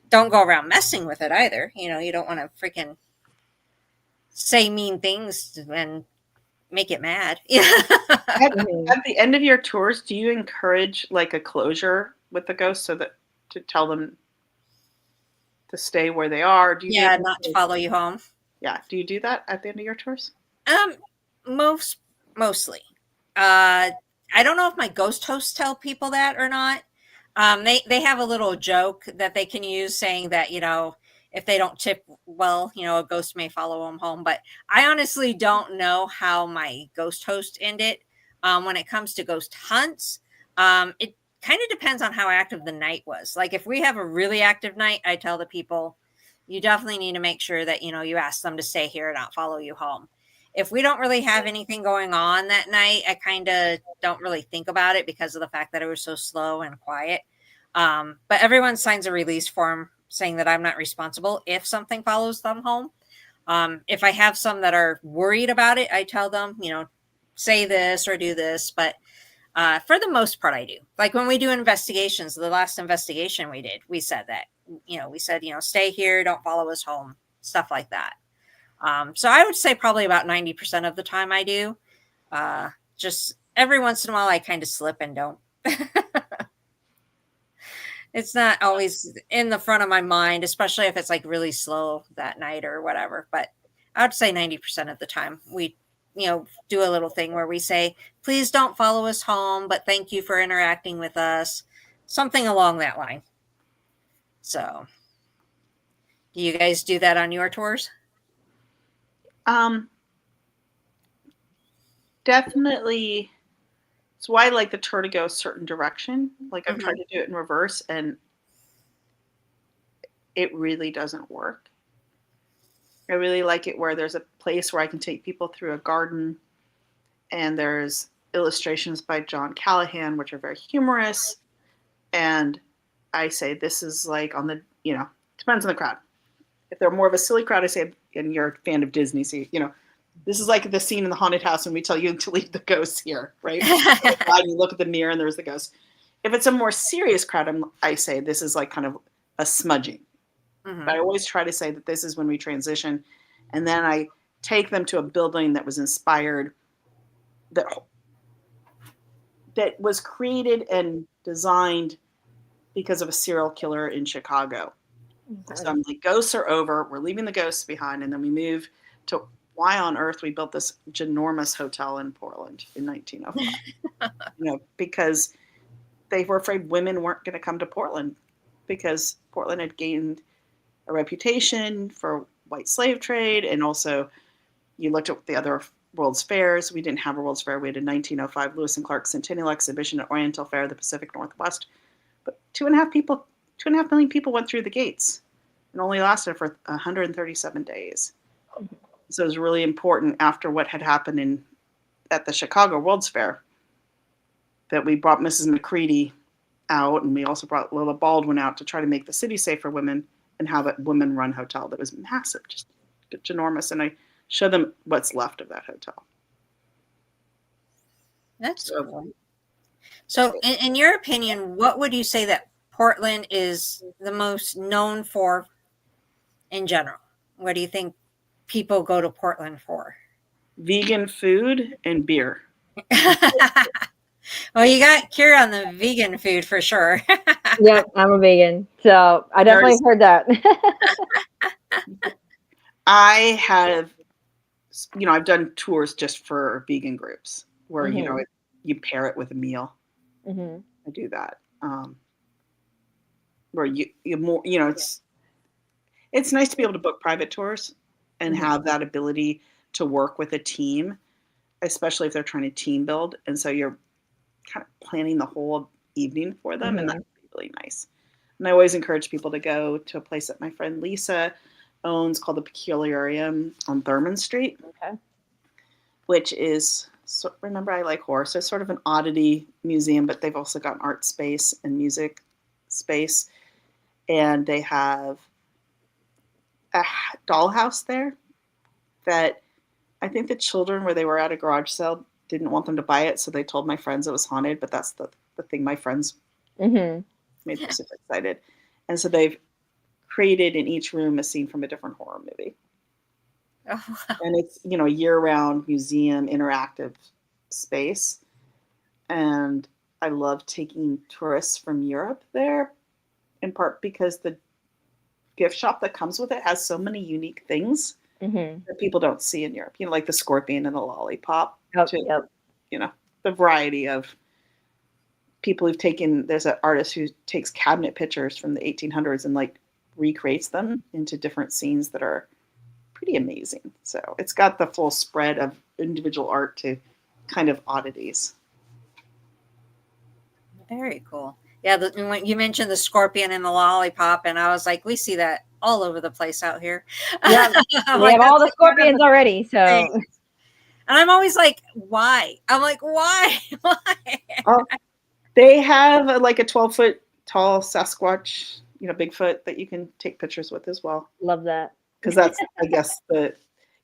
Speaker 1: don't go around messing with it either. You don't want to freaking say mean things and make it mad. Yeah.
Speaker 3: At,
Speaker 2: Mhm.
Speaker 3: at the end of your tours, do you encourage like a closure with the ghosts so that to tell them to stay where they are? Do you do
Speaker 1: Yeah,
Speaker 3: that?
Speaker 1: not to follow you home.
Speaker 3: Yeah. Do you do that at the end of your tours?
Speaker 1: Um, most mostly. Uh, I don't know if my ghost hosts tell people that or not. They have a little joke that they can use saying that if they don't tip well, a ghost may follow them home. But I honestly don't know how my ghost host ended. When it comes to ghost hunts, it kind of depends on how active the night was. Like if we have a really active night, I tell the people you definitely need to make sure that you ask them to stay here and not follow you home. If we don't really have anything going on that night, I kind of don't really think about it because of the fact that it was so slow and quiet. But everyone signs a release form saying that I'm not responsible if something follows them home. If I have some that are worried about it, I tell them, say this or do this. But for the most part, I do. Like when we do investigations, the last investigation we did, we said that, we said, stay here, don't follow us home, stuff like that. So I would say probably about 90% of the time I do. Just every once in a while, I kind of slip and don't. It's not always in the front of my mind, especially if it's like really slow that night or whatever. But I would say 90% of the time we, do a little thing where we say, please don't follow us home, but thank you for interacting with us. Something along that line. So, do you guys do that on your tours?
Speaker 3: Um, Definitely. It's why I like the tour to go a certain direction. Like I've tried
Speaker 1: Mm-hmm.
Speaker 3: to do it in reverse, and it really doesn't work. I really like it where there's a place where I can take people through a garden, and there's illustrations by John Callahan, which are very humorous. And I say, this is like on the, depends on the crowd. If they're more of a silly crowd, I say, and you're a fan of Disney, so, this is like the scene in the haunted house when we tell you to leave the ghosts here, right? You look at the mirror and there's the ghost. If it's a more serious crowd, I say this is like kind of a smudging.
Speaker 1: Mm-hmm.
Speaker 3: But I always try to say that this is when we transition. And then I take them to a building that was inspired, that was created and designed because of a serial killer in Chicago.
Speaker 2: Okay.
Speaker 3: So I'm like, ghosts are over. We're leaving the ghosts behind. And then we move to why on earth we built this ginormous hotel in Portland in 1905. Because they were afraid women weren't going to come to Portland because Portland had gained a reputation for white slave trade. And also, you looked at the other World's Fairs. We didn't have a World's Fair. We had a 1905 Lewis and Clark Centennial Exhibition at Oriental Fair, the Pacific Northwest. But 2.5 million people went through the gates and only lasted for 137 days. So it was really important after what had happened at the Chicago World's Fair that we brought Mrs. McCready out, and we also brought Lola Baldwin out to try to make the city safe for women and have a women-run hotel that was massive, just ginormous. And I showed them what's left of that hotel.
Speaker 1: That's cool. So, in your opinion, what would you say that Portland is the most known for in general? What do you think people go to Portland for?
Speaker 3: Vegan food and beer.
Speaker 1: Well, you got Kyrra on the vegan food for sure.
Speaker 2: Yep, I'm a vegan, so I definitely heard that.
Speaker 3: I have, I've done tours just for vegan groups where,
Speaker 2: Mhm.
Speaker 3: you pair it with a meal.
Speaker 2: Mhm.
Speaker 3: I do that. Where you more, it's nice to be able to book private tours and
Speaker 2: Mhm.
Speaker 3: have that ability to work with a team, especially if they're trying to team build. And so you're kind of planning the whole evening for them, and that's
Speaker 2: Mhm.
Speaker 3: really nice. And I always encourage people to go to a place that my friend Lisa owns called the Peculiarium on Thurman Street,
Speaker 2: Okay.
Speaker 3: which is So remember, I like horror, so it's sort of an oddity museum, but they've also got an art space and music space, and they have a dollhouse there that I think the children, where they were at a garage sale, didn't want them to buy it, so they told my friends it was haunted. But that's the thing my friends
Speaker 2: Mm-hmm.
Speaker 3: made them super excited, and so they've created in each room a scene from a different horror movie.
Speaker 1: Oh, wow.
Speaker 3: And it's, you know, a year-round museum interactive space. And I love taking tourists from Europe there, in part because the gift shop that comes with it has so many unique things
Speaker 2: Mm-hmm.
Speaker 3: that people don't see in Europe. You know, like the scorpion and the lollipop.
Speaker 2: Yep.
Speaker 3: To,
Speaker 2: Yep.
Speaker 3: you know, the variety of people who've taken. There's an artist who takes cabinet pictures from the 1800s and like recreates them into different scenes that are pretty amazing. So it's got the full spread of individual art to kind of oddities.
Speaker 1: Very cool. Yeah, when you mentioned the scorpion and the lollipop, and I was like, we see that all over the place out here.
Speaker 2: Yep.
Speaker 1: I'm
Speaker 2: We
Speaker 1: like,
Speaker 2: have all
Speaker 1: that's
Speaker 2: the
Speaker 1: like one of the
Speaker 2: scorpions already, so
Speaker 1: things. And I'm always like, why? I'm like, why? Why?
Speaker 3: Oh, they have like a 12-foot tall Sasquatch, you know, Bigfoot that you can take pictures with as well.
Speaker 2: love that.
Speaker 3: Because that's, I guess,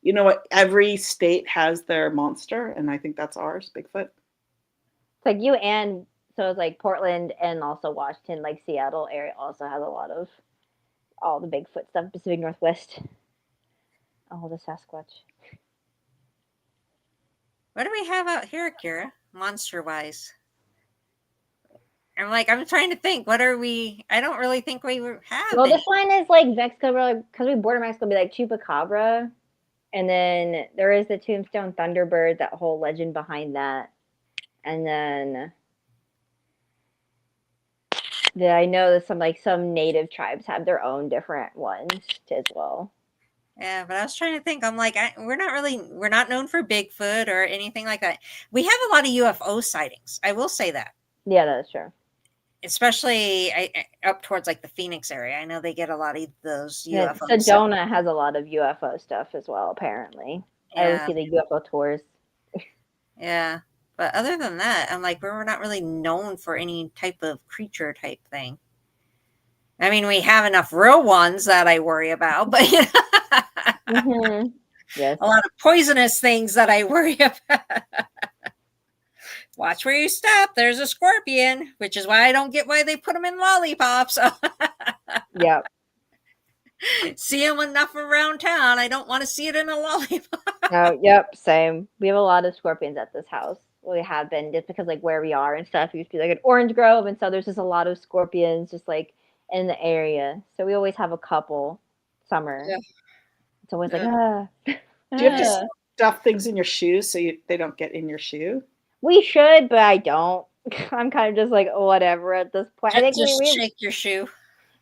Speaker 3: you know what, every state has their monster, and I think that's ours, Bigfoot.
Speaker 2: It's like you and so it's like Portland and also Washington, like Seattle area also has a lot of all the Bigfoot stuff, Pacific Northwest, all the Sasquatch.
Speaker 1: What do we have out here, Kyrra, monster wise? I'm like, I'm trying to think. What are we? I don't really think we have
Speaker 2: Well,
Speaker 1: any.
Speaker 2: this one is like Mexico, because we border Mexico, be like Chupacabra, and then there is the Tombstone Thunderbird, that whole legend behind that, and then I know that some native tribes have their own different ones as well.
Speaker 1: Yeah, but I was trying to think. I'm like, we're not known for Bigfoot or anything like that. We have a lot of UFO sightings. I will say that,
Speaker 2: Yeah, that's true.
Speaker 1: especially up towards like the Phoenix area. I know they get a lot of those
Speaker 2: Yeah,
Speaker 1: UFO.
Speaker 2: Sedona has a lot of UFO stuff as well. Apparently, I always
Speaker 1: Yeah,
Speaker 2: see the UFO tours.
Speaker 1: yeah. But other than that, I'm like, we're not really known for any type of creature type thing. I mean, we have enough real ones that I worry about, but
Speaker 2: Mm-hmm. Yes.
Speaker 1: a lot of poisonous things that I worry about. Watch where you step. There's a scorpion, which is why I don't get why they put them in lollipops.
Speaker 2: Yep.
Speaker 1: See them enough around town. I don't want to see it in a lollipop.
Speaker 2: Oh, yep. Same. We have a lot of scorpions at this house. We have been just because like where we are and stuff. We used to be like an orange grove, and so there's just a lot of scorpions just like in the area. So we always have a couple. Summer.
Speaker 1: Yeah.
Speaker 2: It's always like
Speaker 1: Yeah.
Speaker 3: Do you have to
Speaker 2: ah.
Speaker 3: stuff things in your shoes so they don't get in your shoe?
Speaker 2: We should, but I don't. I'm kind of just like whatever at this point. I think
Speaker 1: Just shake your shoe.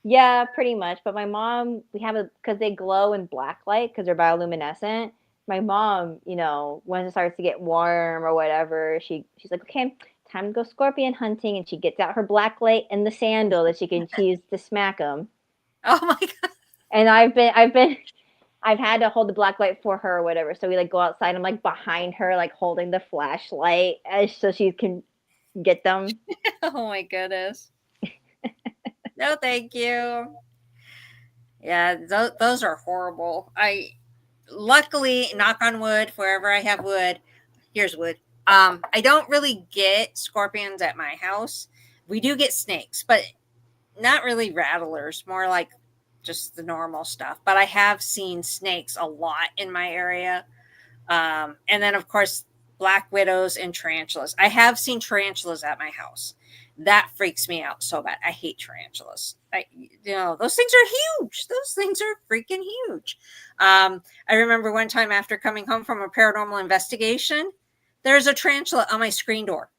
Speaker 2: yeah, pretty much. But my mom, we have because they glow in black light because they're bioluminescent. My mom, when it starts to get warm or whatever, she's like, okay, time to go scorpion hunting, and she gets out her black light and the sandal that she can use to smack them.
Speaker 1: Oh my god!
Speaker 2: And I've had to hold the black light for her or whatever. So we like go outside. I'm like behind her, like holding the flashlight so she can get them.
Speaker 1: Oh my goodness! No, thank you. Yeah, those are horrible. Luckily, knock on wood, wherever I have wood, here's wood. I don't really get scorpions at my house. We do get snakes, but not really rattlers, more like just the normal stuff. But I have seen snakes a lot in my area. And then, of course, black widows and tarantulas. I have seen tarantulas at my house. That freaks me out so bad. I hate tarantulas. Those things are huge. Those things are freaking huge. I remember one time after coming home from a paranormal investigation, there's a tarantula on my screen door.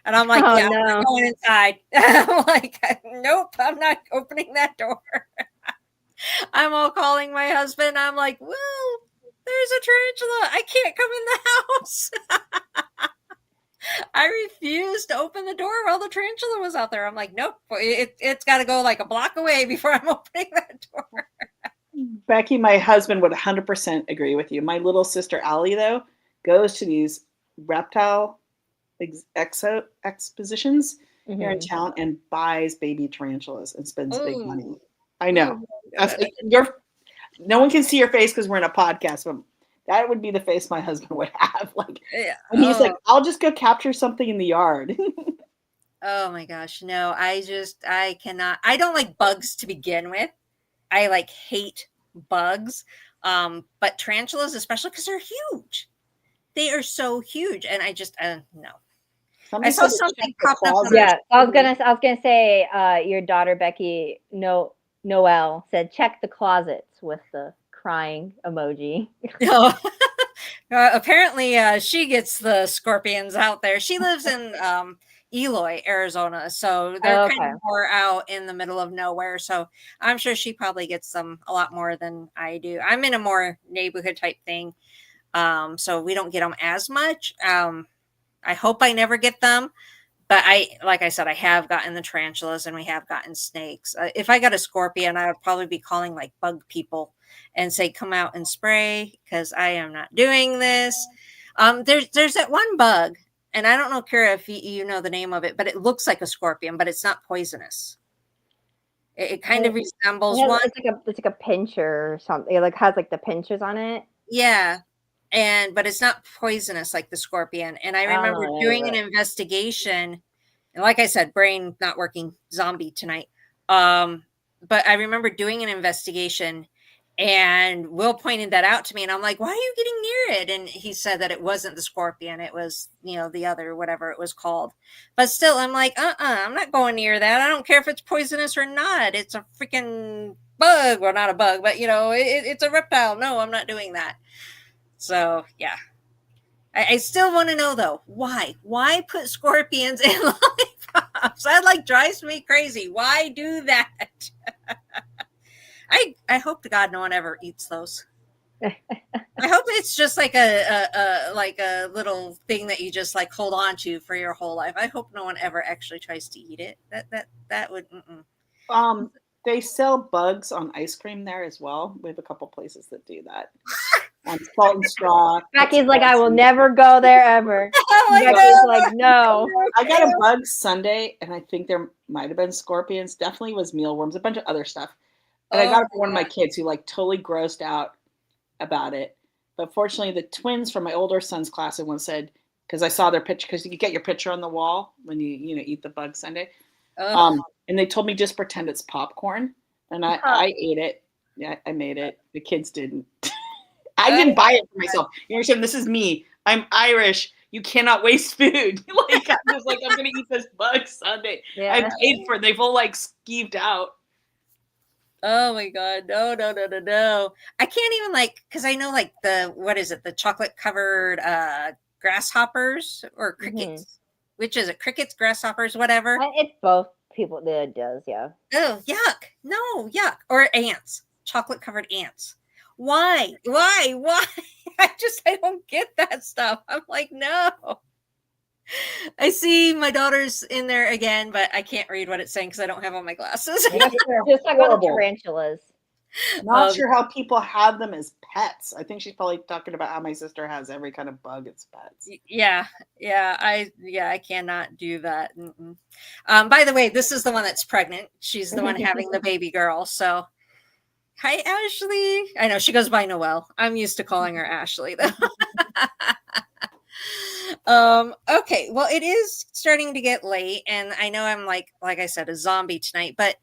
Speaker 1: And I'm like,
Speaker 2: Oh,
Speaker 1: yeah,
Speaker 2: no.
Speaker 1: I'm going inside. I'm like, nope, I'm not opening that door. I'm all calling my husband. I'm like, well, there's a tarantula. I can't come in the house. I refused to open the door while the tarantula was out there. I'm like, nope, it's got to go like a block away before I'm opening that door.
Speaker 3: Becky, my husband would 100% agree with you. My little sister Allie, though, goes to these reptile expositions here in
Speaker 2: Mhm.
Speaker 3: town and buys baby tarantulas and spends big
Speaker 1: Oh,
Speaker 3: money. I know.
Speaker 1: oh,
Speaker 3: No one can see your face because we're in a podcast, but that would be the face my husband would have. Like
Speaker 1: yeah.
Speaker 3: when he's like, "I'll just go capture something in the yard."
Speaker 1: Oh my gosh, no, I cannot. I don't like bugs to begin with. I like hate bugs. But tarantulas, especially because they're huge. They are so huge, and I just no. I
Speaker 3: Somebody
Speaker 1: saw
Speaker 3: said to check
Speaker 1: something
Speaker 3: the
Speaker 1: popped up on our
Speaker 3: closet.
Speaker 2: Yeah,
Speaker 1: story.
Speaker 2: I was gonna say, your daughter Becky, no, Noelle said, check the closets with the crying emoji.
Speaker 1: No. Apparently, she gets the scorpions out there. She lives in Eloy, Arizona, so they're
Speaker 2: Oh,
Speaker 1: kind
Speaker 2: okay.
Speaker 1: of more out in the middle of nowhere. So I'm sure she probably gets them a lot more than I do. I'm in a more neighborhood type thing, so we don't get them as much. I hope I never get them, but like I said, I have gotten the tarantulas and we have gotten snakes. If I got a scorpion, I would probably be calling like bug people and say, come out and spray because I am not doing this. There's that one bug, and I don't know, Kira, if you know the name of it, but it looks like a scorpion, but it's not poisonous. It kind of
Speaker 2: It,
Speaker 1: resembles one.
Speaker 2: it's like a pincher or something. It like has like the pinches on it.
Speaker 1: Yeah. But it's not poisonous like the scorpion. And I
Speaker 2: I don't
Speaker 1: remember
Speaker 2: know the name
Speaker 1: doing
Speaker 2: of
Speaker 1: an
Speaker 2: it.
Speaker 1: investigation. And like I said, brain not working, zombie tonight. But I remember doing an investigation, and Will pointed that out to me, and I'm like, "Why are you getting near it?" And he said that it wasn't the scorpion; it was, the other, whatever it was called. But still, I'm like, I'm not going near that. I don't care if it's poisonous or not. It's a freaking bug, well, not a bug, but it's a reptile. No, I'm not doing that. So yeah, I still want to know though, why? Why put scorpions in lollipops? That like drives me crazy. Why do that? I hope to God no one ever eats those. I hope it's just like a little thing that you just like hold on to for your whole life. I hope no one ever actually tries to eat it. That would. Mm-mm.
Speaker 3: Um, they sell bugs on ice cream there as well. We have a couple places that do that. Salt and straw.
Speaker 2: Becky's like, I will never go there ever.
Speaker 1: Oh my
Speaker 2: Becky's like, no.
Speaker 3: I got a bug Sunday, and I think there might have been scorpions. Definitely was mealworms, a bunch of other stuff. And I
Speaker 1: Oh
Speaker 3: got it for one of my kids who like totally grossed out about it. But fortunately, the twins from my older son's class had once said, because I saw their picture, because you get your picture on the wall when you eat the bug Sunday.
Speaker 1: oh,
Speaker 3: And they told me just pretend it's popcorn, and I ate it. Yeah, I made it. The kids didn't. I didn't buy it for myself. You understand? This is me. I'm Irish. You cannot waste food. Like I'm just like I'm gonna eat this bug Sunday. I
Speaker 2: Yeah.
Speaker 3: paid for it. They've all like skeeved out.
Speaker 1: oh my God, no, no, no, no, no! I can't even because I know like the what is it? The chocolate covered grasshoppers or
Speaker 2: Hmm.
Speaker 1: crickets? Which is it? Crickets, grasshoppers, whatever.
Speaker 2: It's both people that it does, yeah.
Speaker 1: Oh, yuck! No, yuck! Or ants, chocolate covered ants. Why? Why? Why? I don't get that stuff. I'm like, no. I see my daughter's in there again, but I can't read what it's saying because I don't have on my glasses.
Speaker 2: Just talk about the
Speaker 3: Horrible.
Speaker 2: tarantulas.
Speaker 3: Not sure how people have them as pets. I think she's probably talking about how my sister has every kind of bug as pets.
Speaker 1: Yeah, I cannot do that. By the way, this is the one that's pregnant. She's the one having the baby girl. So, hi, Ashley. I know she goes by Noelle. I'm used to calling her Ashley though. Okay, well, it is starting to get late, and I know I'm like I said, a zombie tonight, but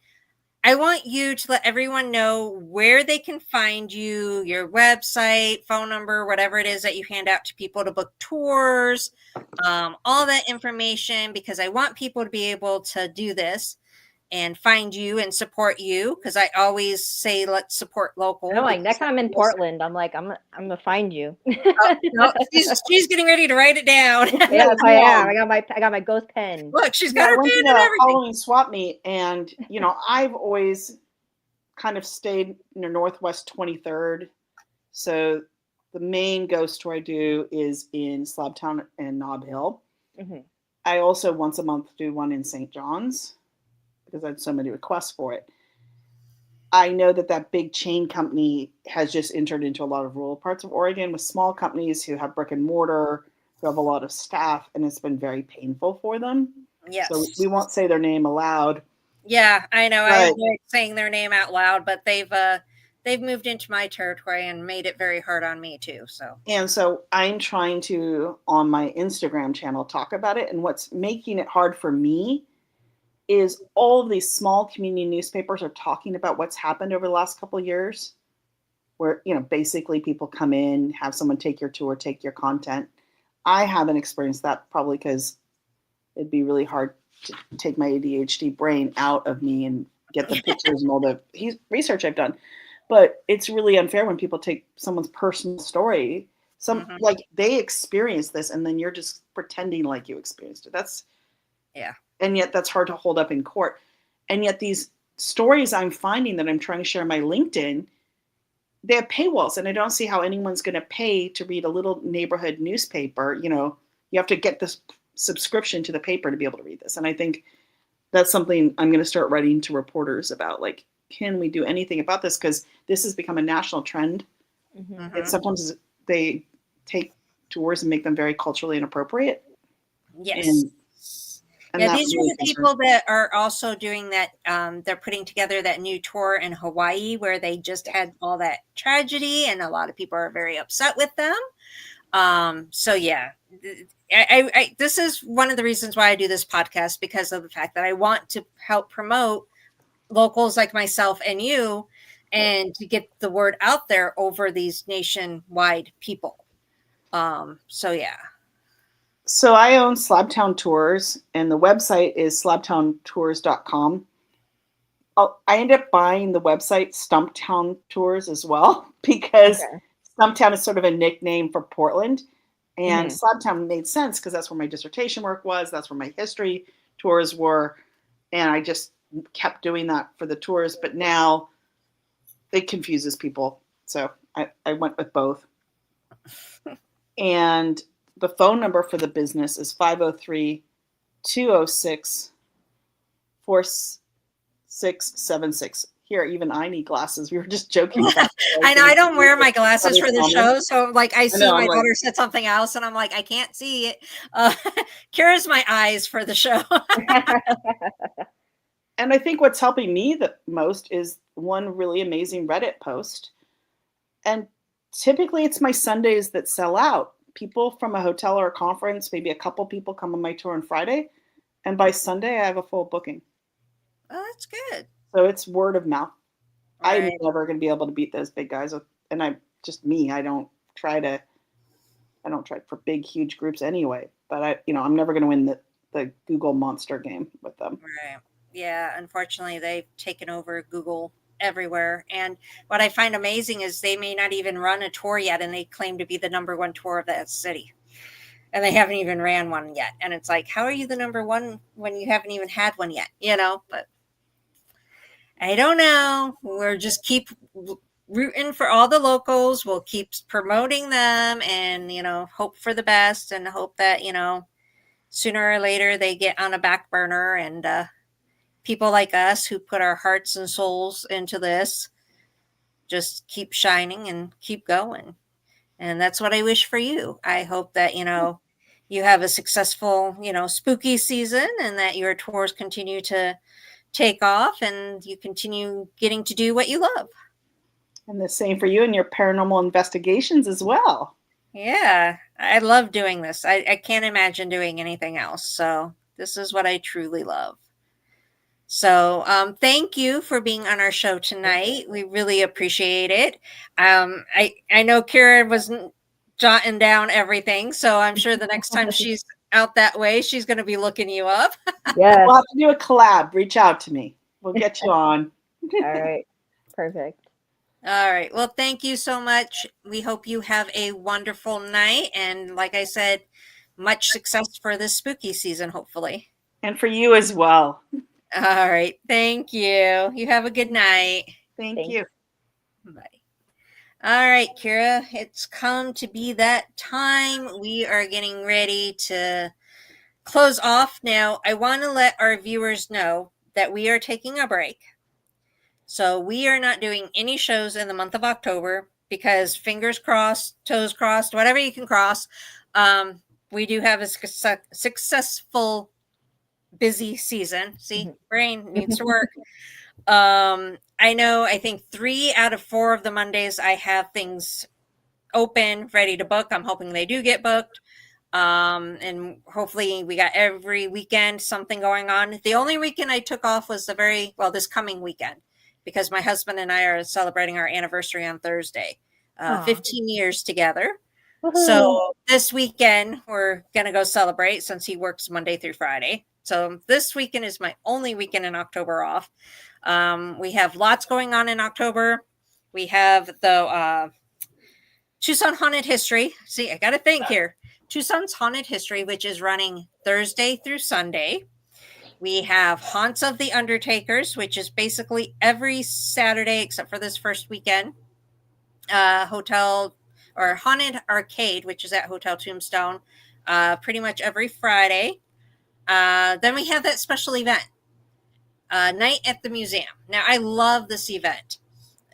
Speaker 1: I want you to let everyone know where they can find you, your website, phone number, whatever it is that you hand out to people to book tours, all that information, because I want people to be able to do this and find you and support you. Because I always say, let's support local.
Speaker 2: I'm like,
Speaker 1: Because
Speaker 2: next time I'm in Portland, I'm like, I'm gonna find you.
Speaker 1: no, she's getting ready to write it down.
Speaker 2: Yes, I am. I got my ghost pen.
Speaker 1: Look, she's
Speaker 3: Yeah,
Speaker 1: got
Speaker 3: I
Speaker 1: her
Speaker 3: went
Speaker 1: pen
Speaker 3: to
Speaker 1: and
Speaker 3: the
Speaker 1: everything.
Speaker 3: Halloween swap meet, and I've always kind of stayed Northwest 23rd. So the main ghost tour I do is in Slabtown and Nob Hill.
Speaker 2: Hmm.
Speaker 3: I also once a month do one in St. John's because I had so many requests for it. I know that big chain company has just entered into a lot of rural parts of Oregon with small companies who have brick and mortar who have a lot of staff, and it's been very painful for them. So
Speaker 1: Yes.
Speaker 3: we won't say their name aloud.
Speaker 1: Yeah, I know. I
Speaker 3: But
Speaker 1: avoid saying their name out loud, but they've moved into my territory and made it very hard on me too. So
Speaker 3: and so I'm trying to on my Instagram channel talk about it, and what's making it hard for me is all of these small community newspapers are talking about what's happened over the last couple of years, where basically people come in, have someone take your tour, take your content. I haven't experienced that, probably because it'd be really hard to take my ADHD brain out of me and get the pictures and all the research I've done. But it's really unfair when people take someone's personal story, like they experienced this, and then you're just pretending like you experienced it.
Speaker 1: yeah.
Speaker 3: And yet that's hard to hold up in court. And yet these stories I'm finding that I'm trying to share on my LinkedIn, they have paywalls, and I don't see how anyone's going to pay to read a little neighborhood newspaper. You have to get this subscription to the paper to be able to read this. And I think that's something I'm going to start writing to reporters about. Like, can we do anything about this? Because this has become a national trend. And sometimes they take tours and make them very culturally inappropriate.
Speaker 1: Yes.
Speaker 3: And
Speaker 1: Yeah,
Speaker 3: that
Speaker 1: these are
Speaker 3: really
Speaker 1: the people that are also doing that. They're putting together that new tour in Hawaii where they just had all that tragedy, and a lot of people are very upset with them. So yeah, this is one of the reasons why I do this podcast, because of the fact that I want to help promote locals like myself and you, and to get the word out there over these nationwide people. So yeah.
Speaker 3: So I own Slabtown Tours, and the website is slabtowntours.com. I ended up buying the website Stumptown Tours as well, because Stumptown is sort of a nickname for Portland. And Slabtown made sense because that's where my dissertation work was. That's where my history tours were. And I just kept doing that for the tours. But now it confuses people. So I went with both. And the phone number for the business is 503 206 4676. Here, even I need glasses. We were just joking about
Speaker 1: I know I don't wear my glasses for the show, so like I see my daughter
Speaker 3: like,
Speaker 1: said something else, and I'm like, I can't see it. Kyrra's my eyes for the show.
Speaker 3: And I think what's helping me the most is one really amazing Reddit post. And typically it's my Sundays that sell out. People from a hotel or a conference, maybe a couple people come on my tour on Friday, and by Sunday I have a full booking.
Speaker 1: Oh, that's good.
Speaker 3: So it's word of mouth.
Speaker 1: Right.
Speaker 3: I'm never going to be able to beat those big guys. And I'm just me. I don't try for big, huge groups anyway. But I'm never going to win the Google monster game with them.
Speaker 1: Right. Yeah. Unfortunately, they've taken over Google everywhere. And what I find amazing is they may not even run a tour yet, and they claim to be the number one tour of that city. And they haven't even ran one yet. And it's like, how are you the number one when you haven't even had one yet? But I don't know. We're just keep rooting for all the locals. We'll keep promoting them, and, hope for the best, and hope that, sooner or later they get on a back burner, and people like us who put our hearts and souls into this just keep shining and keep going. And that's what I wish for you. I hope that, you have a successful, spooky season, and that your tours continue to take off, and you continue getting to do what you love.
Speaker 3: And the same for you and your paranormal investigations as well.
Speaker 1: Yeah, I love doing this. I can't imagine doing anything else. So this is what I truly love. So thank you for being on our show tonight. We really appreciate it. I know Kyrra wasn't jotting down everything, so I'm sure the next time she's out that way, she's going to be looking you up.
Speaker 2: Yes.
Speaker 3: We'll have to do a collab. Reach out to me. We'll get you on.
Speaker 2: All right. Perfect.
Speaker 1: All right. Well, thank you so much. We hope you have a wonderful night. And like I said, much success for this spooky season, hopefully.
Speaker 3: And for you as well.
Speaker 1: All right. Thank you. You have a good night.
Speaker 3: Thank you.
Speaker 1: Bye. All right, Kyrra, it's come to be that time. We are getting ready to close off. Now, I want to let our viewers know that we are taking a break. So we are not doing any shows in the month of October, because fingers crossed, toes crossed, whatever you can cross, we do have a successful busy season. See, brain needs to work. I know, I think 3 out of 4 of the Mondays I have things open, ready to book. I'm hoping they do get booked. And hopefully we got every weekend something going on. The only weekend I took off was this coming weekend, because my husband and I are celebrating our anniversary on Thursday, 15 years together.
Speaker 2: Woohoo.
Speaker 1: So this weekend we're going to go celebrate, since he works Monday through Friday. So this weekend is my only weekend in October off. We have lots going on in October. We have the Tucson Haunted History. See, I got to think here. Tucson's Haunted History, which is running Thursday through Sunday. We have Haunts of the Undertakers, which is basically every Saturday except for this first weekend. Hotel or Haunted Arcade, which is at Hotel Tombstone, pretty much every Friday. Then we have that special event, Night at the Museum. Now, I love this event.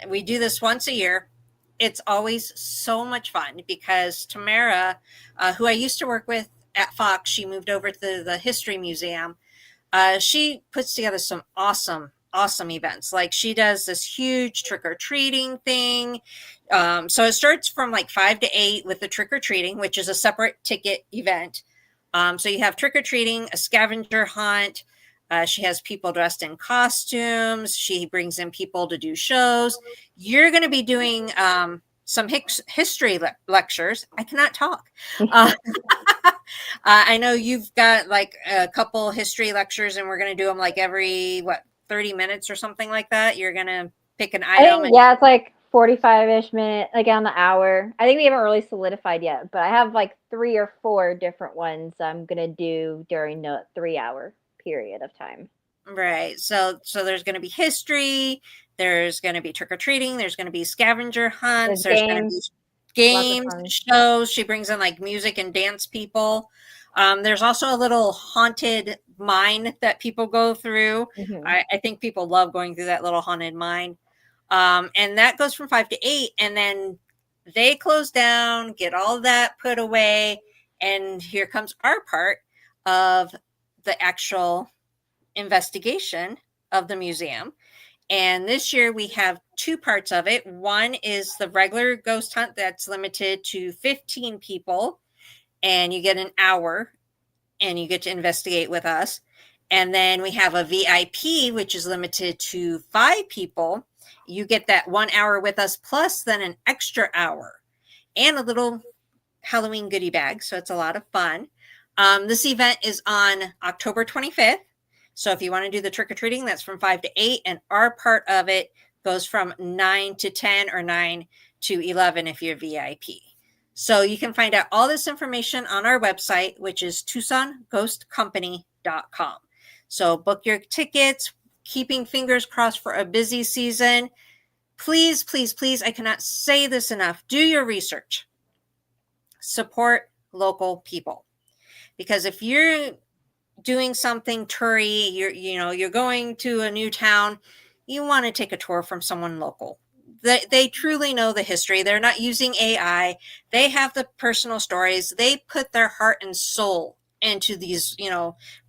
Speaker 1: We do this once a year. It's always so much fun because Tamara, who I used to work with at Fox, she moved over to the History Museum. She puts together some awesome events. Like, she does this huge trick-or-treating thing. So it starts from like 5 to 8 with the trick-or-treating, which is a separate ticket event. So you have trick-or-treating, a scavenger hunt. She has people dressed in costumes. She brings in people to do shows. You're going to be doing some history lectures. I cannot talk. I know you've got like a couple history lectures, and we're going to do them like every 30 minutes or something like that. You're going to pick an item.
Speaker 2: Yeah, it's like 45-ish minutes, like on the hour. I think we haven't really solidified yet, but I have like 3 or 4 different ones I'm going to do during the 3-hour period of time.
Speaker 1: Right. So there's going to be history. There's going to be trick-or-treating. There's going to be scavenger hunts. There's going to be games, shows. She brings in like music and dance people. There's also a little haunted mine that people go through. I think people love going through that little haunted mine. And that goes from 5 to 8. And then they close down, get all that put away. And here comes our part of the actual investigation of the museum. And this year we have 2 parts of it. One is the regular ghost hunt that's limited to 15 people, and you get an hour and you get to investigate with us. And then we have a VIP, which is limited to 5 people. You get that 1 hour with us, plus then an extra hour and a little Halloween goodie bag. So it's a lot of fun. This event is on October 25th. So if you want to do the trick-or-treating, that's from 5 to 8. And our part of it goes from 9 to 10 or 9 to 11 if you're VIP. So you can find out all this information on our website, which is TucsonGhostCompany.com. So book your tickets, keeping fingers crossed for a busy season. Please, please, please, I cannot say this enough. Do your research. Support local people. Because if you're doing something toury, you're going to a new town, you want to take a tour from someone local. They truly know the history. They're not using AI. They have the personal stories. They put their heart and soul into these,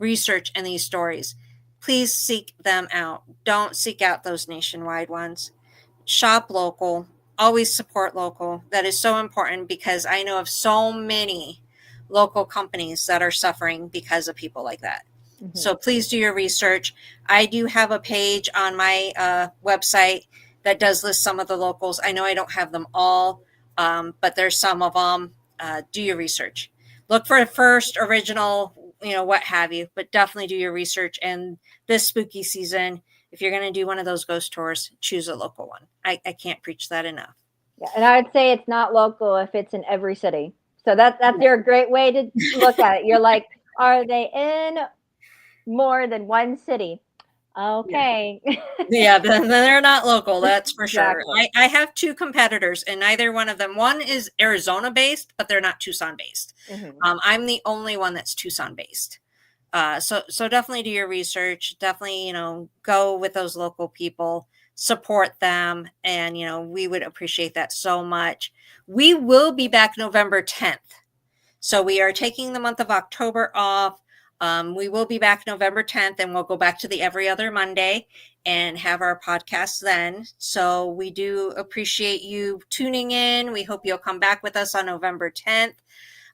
Speaker 1: research and these stories. Please seek them out. Don't seek out those nationwide ones. Shop local. Always support local. That is so important, because I know of so many local companies that are suffering because of people like that. So please do your research. I do have a page on my website that does list some of the locals. I know I don't have them all, but there's some of them. Do your research. Look for a first, original, what have you, but definitely do your research. And this spooky season, if you're going to do one of those ghost tours, choose a local one. I can't preach that enough.
Speaker 2: Yeah, and I would say it's not local if it's in every city. So that's your great way to look at it. You're like, are they in more than one city? Okay.
Speaker 1: Yeah, then they're not local, that's for sure. I have 2 competitors, and neither one of them. One is Arizona based, but they're not Tucson based. I'm the only one that's Tucson based. So definitely do your research. Definitely, go with those local people, support them, and we would appreciate that so much. We will be back November 10th. So we are taking the month of October off. We will be back November 10th, and we'll go back to the every other Monday and have our podcast then. So we do appreciate you tuning in. We hope you'll come back with us on November 10th.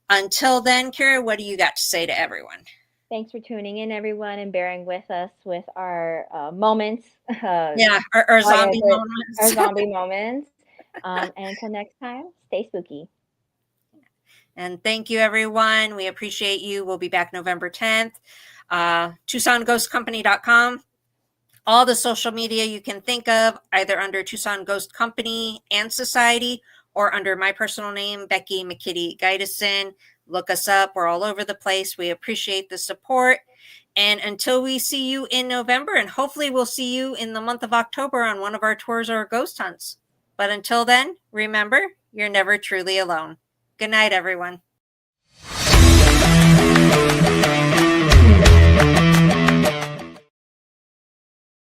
Speaker 1: Until then, Kyrra, what do you got to say to everyone?
Speaker 2: Thanks for tuning in, everyone, and bearing with us with our moments.
Speaker 1: Yeah, our zombie moments.
Speaker 2: Our zombie moments. And until next time, stay spooky.
Speaker 1: And thank you, everyone. We appreciate you. We'll be back November 10th. TucsonGhostCompany.com. All the social media you can think of, either under Tucson Ghost Company and Society or under my personal name, Becky McKitty Guidison. Look us up. We're all over the place. We appreciate the support. And until we see you in November, and hopefully we'll see you in the month of October on one of our tours or ghost hunts. But until then, remember, you're never truly alone. Good night, everyone.